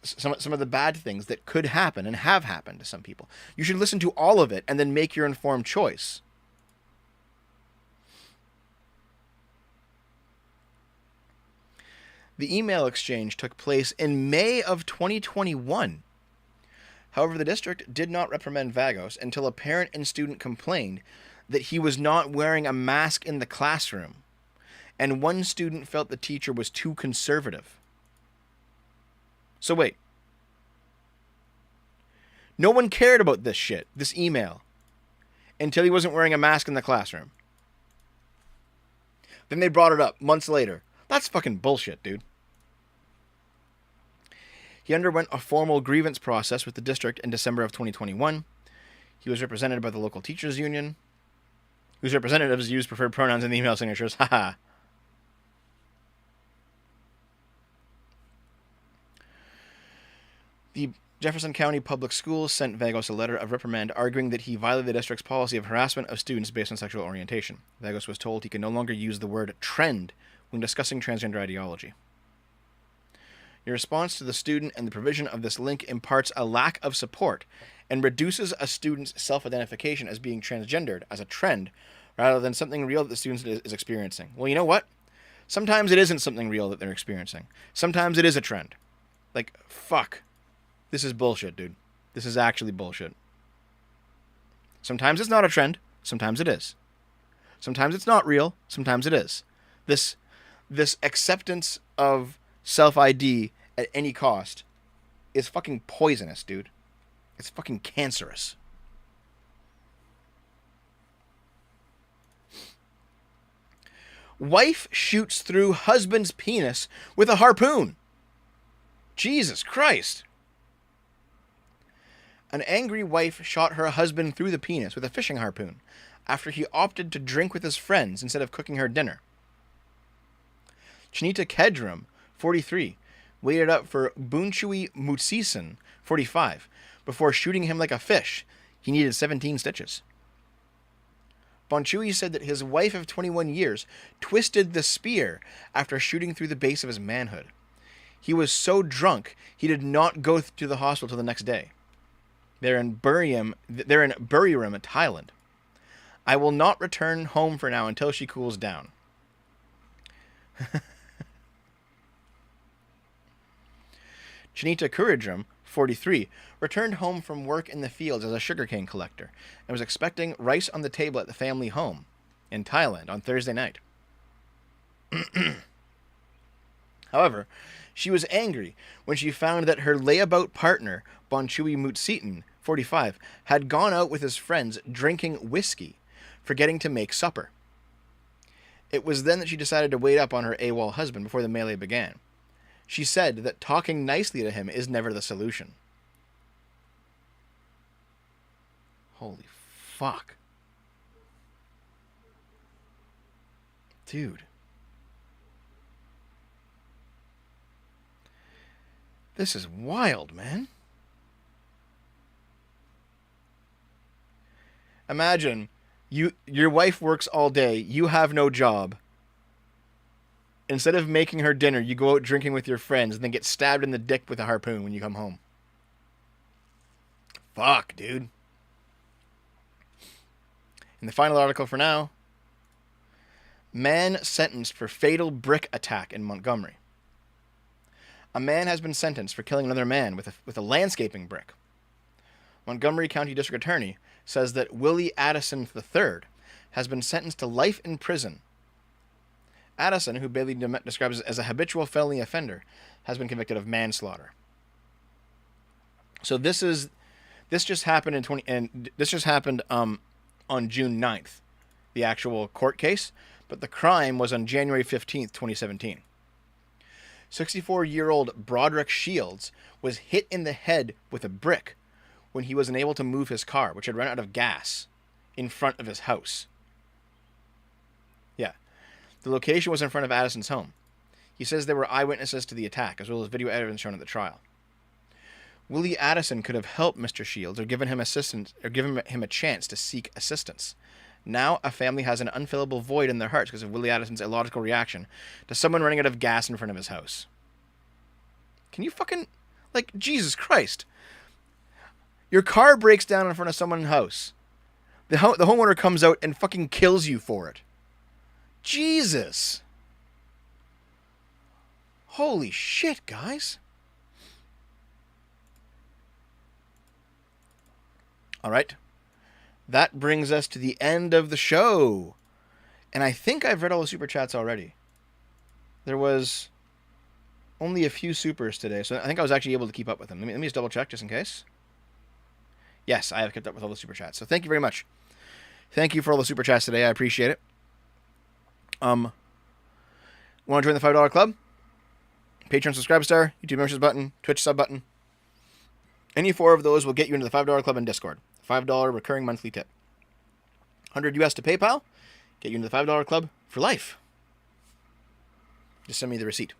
some of the bad things that could happen and have happened to some people. You should listen to all of it and then make your informed choice. The email exchange took place in May of 2021. However, the district did not reprimand Vagos until a parent and student complained that he was not wearing a mask in the classroom, and one student felt the teacher was too conservative. So wait. No one cared about this shit, this email, until he wasn't wearing a mask in the classroom. Then they brought it up months later. That's fucking bullshit, dude. He underwent a formal grievance process with the district in December of 2021. He was represented by the local teachers union, whose representatives used preferred pronouns in the email signatures. Haha. The Jefferson County Public Schools sent Vagos a letter of reprimand arguing that he violated the district's policy of harassment of students based on sexual orientation. Vagos was told he could no longer use the word trend when discussing transgender ideology. Your response to the student and the provision of this link imparts a lack of support and reduces a student's self-identification as being transgendered as a trend rather than something real that the student is experiencing. Well, you know what? Sometimes it isn't something real that they're experiencing. Sometimes it is a trend. Like, fuck. This is bullshit, dude. This is actually bullshit. Sometimes it's not a trend. Sometimes it is. Sometimes it's not real. Sometimes it is. This acceptance of self-ID at any cost is fucking poisonous, dude. It's fucking cancerous. Wife shoots through husband's penis with a harpoon. Jesus Christ. An angry wife shot her husband through the penis with a fishing harpoon after he opted to drink with his friends instead of cooking her dinner. Chinita Kedram, 43, waited up for Bunchui Mutsisen, 45, before shooting him like a fish. He needed 17 stitches. Bonchui said that his wife of 21 years twisted the spear after shooting through the base of his manhood. He was so drunk, he did not go to the hospital till the next day. They're in Buriram, Thailand. I will not return home for now until she cools down. Chinita Kuridram, 43, returned home from work in the fields as a sugarcane collector and was expecting rice on the table at the family home in Thailand on Thursday night. However, she was angry when she found that her layabout partner, Bonchui Mutsitin, 45, had gone out with his friends drinking whiskey, forgetting to make supper. It was then that she decided to wait up on her AWOL husband before the melee began. She said that talking nicely to him is never the solution. Holy fuck. Dude. This is wild, man. Imagine, your wife works all day, you have no job. Instead of making her dinner, you go out drinking with your friends and then get stabbed in the dick with a harpoon when you come home. Fuck, dude. And the final article for now. Man sentenced for fatal brick attack in Montgomery. A man has been sentenced for killing another man with a landscaping brick. Montgomery County District Attorney says that Willie Addison III has been sentenced to life in prison. Addison, who Bailey describes as a habitual felony offender, has been convicted of manslaughter. So this just happened on June 9th, the actual court case, but the crime was on January 15th, 2017. 64-year-old Broderick Shields was hit in the head with a brick when he was unable to move his car, which had run out of gas, in front of his house. Yeah. The location was in front of Addison's home. He says there were eyewitnesses to the attack, as well as video evidence shown at the trial. Willie Addison could have helped Mr. Shields or given him assistance, or given him a chance to seek assistance. Now, a family has an unfillable void in their hearts because of Willie Addison's illogical reaction to someone running out of gas in front of his house. Can you fucking... Like, Jesus Christ. Your car breaks down in front of someone's house. The homeowner comes out and fucking kills you for it. Jesus. Holy shit, guys. All right. That brings us to the end of the show. And I think I've read all the super chats already. There was only a few supers today, so I think I was actually able to keep up with them. Let me just double check just in case. Yes, I have kept up with all the super chats. So thank you very much. Thank you for all the super chats today. I appreciate it. Want to join the $5 club? Patreon subscribe star, YouTube memberships button, Twitch sub button. Any four of those will get you into the $5 club in Discord. $5 recurring monthly tip. $100 US to PayPal, get you into the $5 club for life. Just send me the receipt.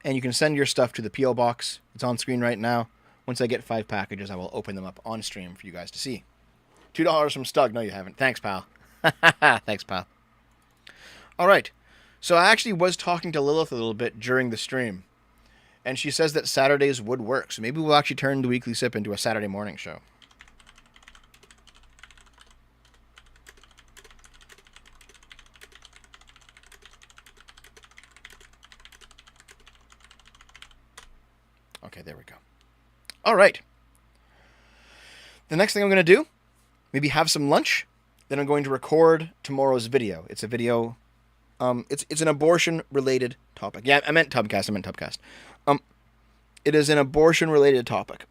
And you can send your stuff to the P.O. Box. It's on screen right now. Once I get 5 packages, I will open them up on stream for you guys to see. $2 from Stug. No, you haven't. Thanks, pal. Thanks, pal. All right. So I actually was talking to Lilith a little bit during the stream. And she says that Saturdays would work. So maybe we'll actually turn the Weekly Sip into a Saturday morning show. Okay, there we go. All right. The next thing I'm going to do, maybe have some lunch. Then I'm going to record tomorrow's video. It's a video. It's an abortion-related topic. Yeah, I meant Tubcast. It is an abortion-related topic.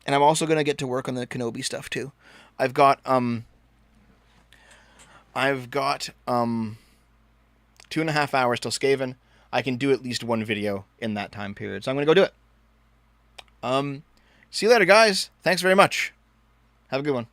And I'm also going to get to work on the Kenobi stuff, too. I've got 2.5 hours till Skaven. I can do at least one video in that time period. So I'm going to go do it. See you later, guys. Thanks very much. Have a good one.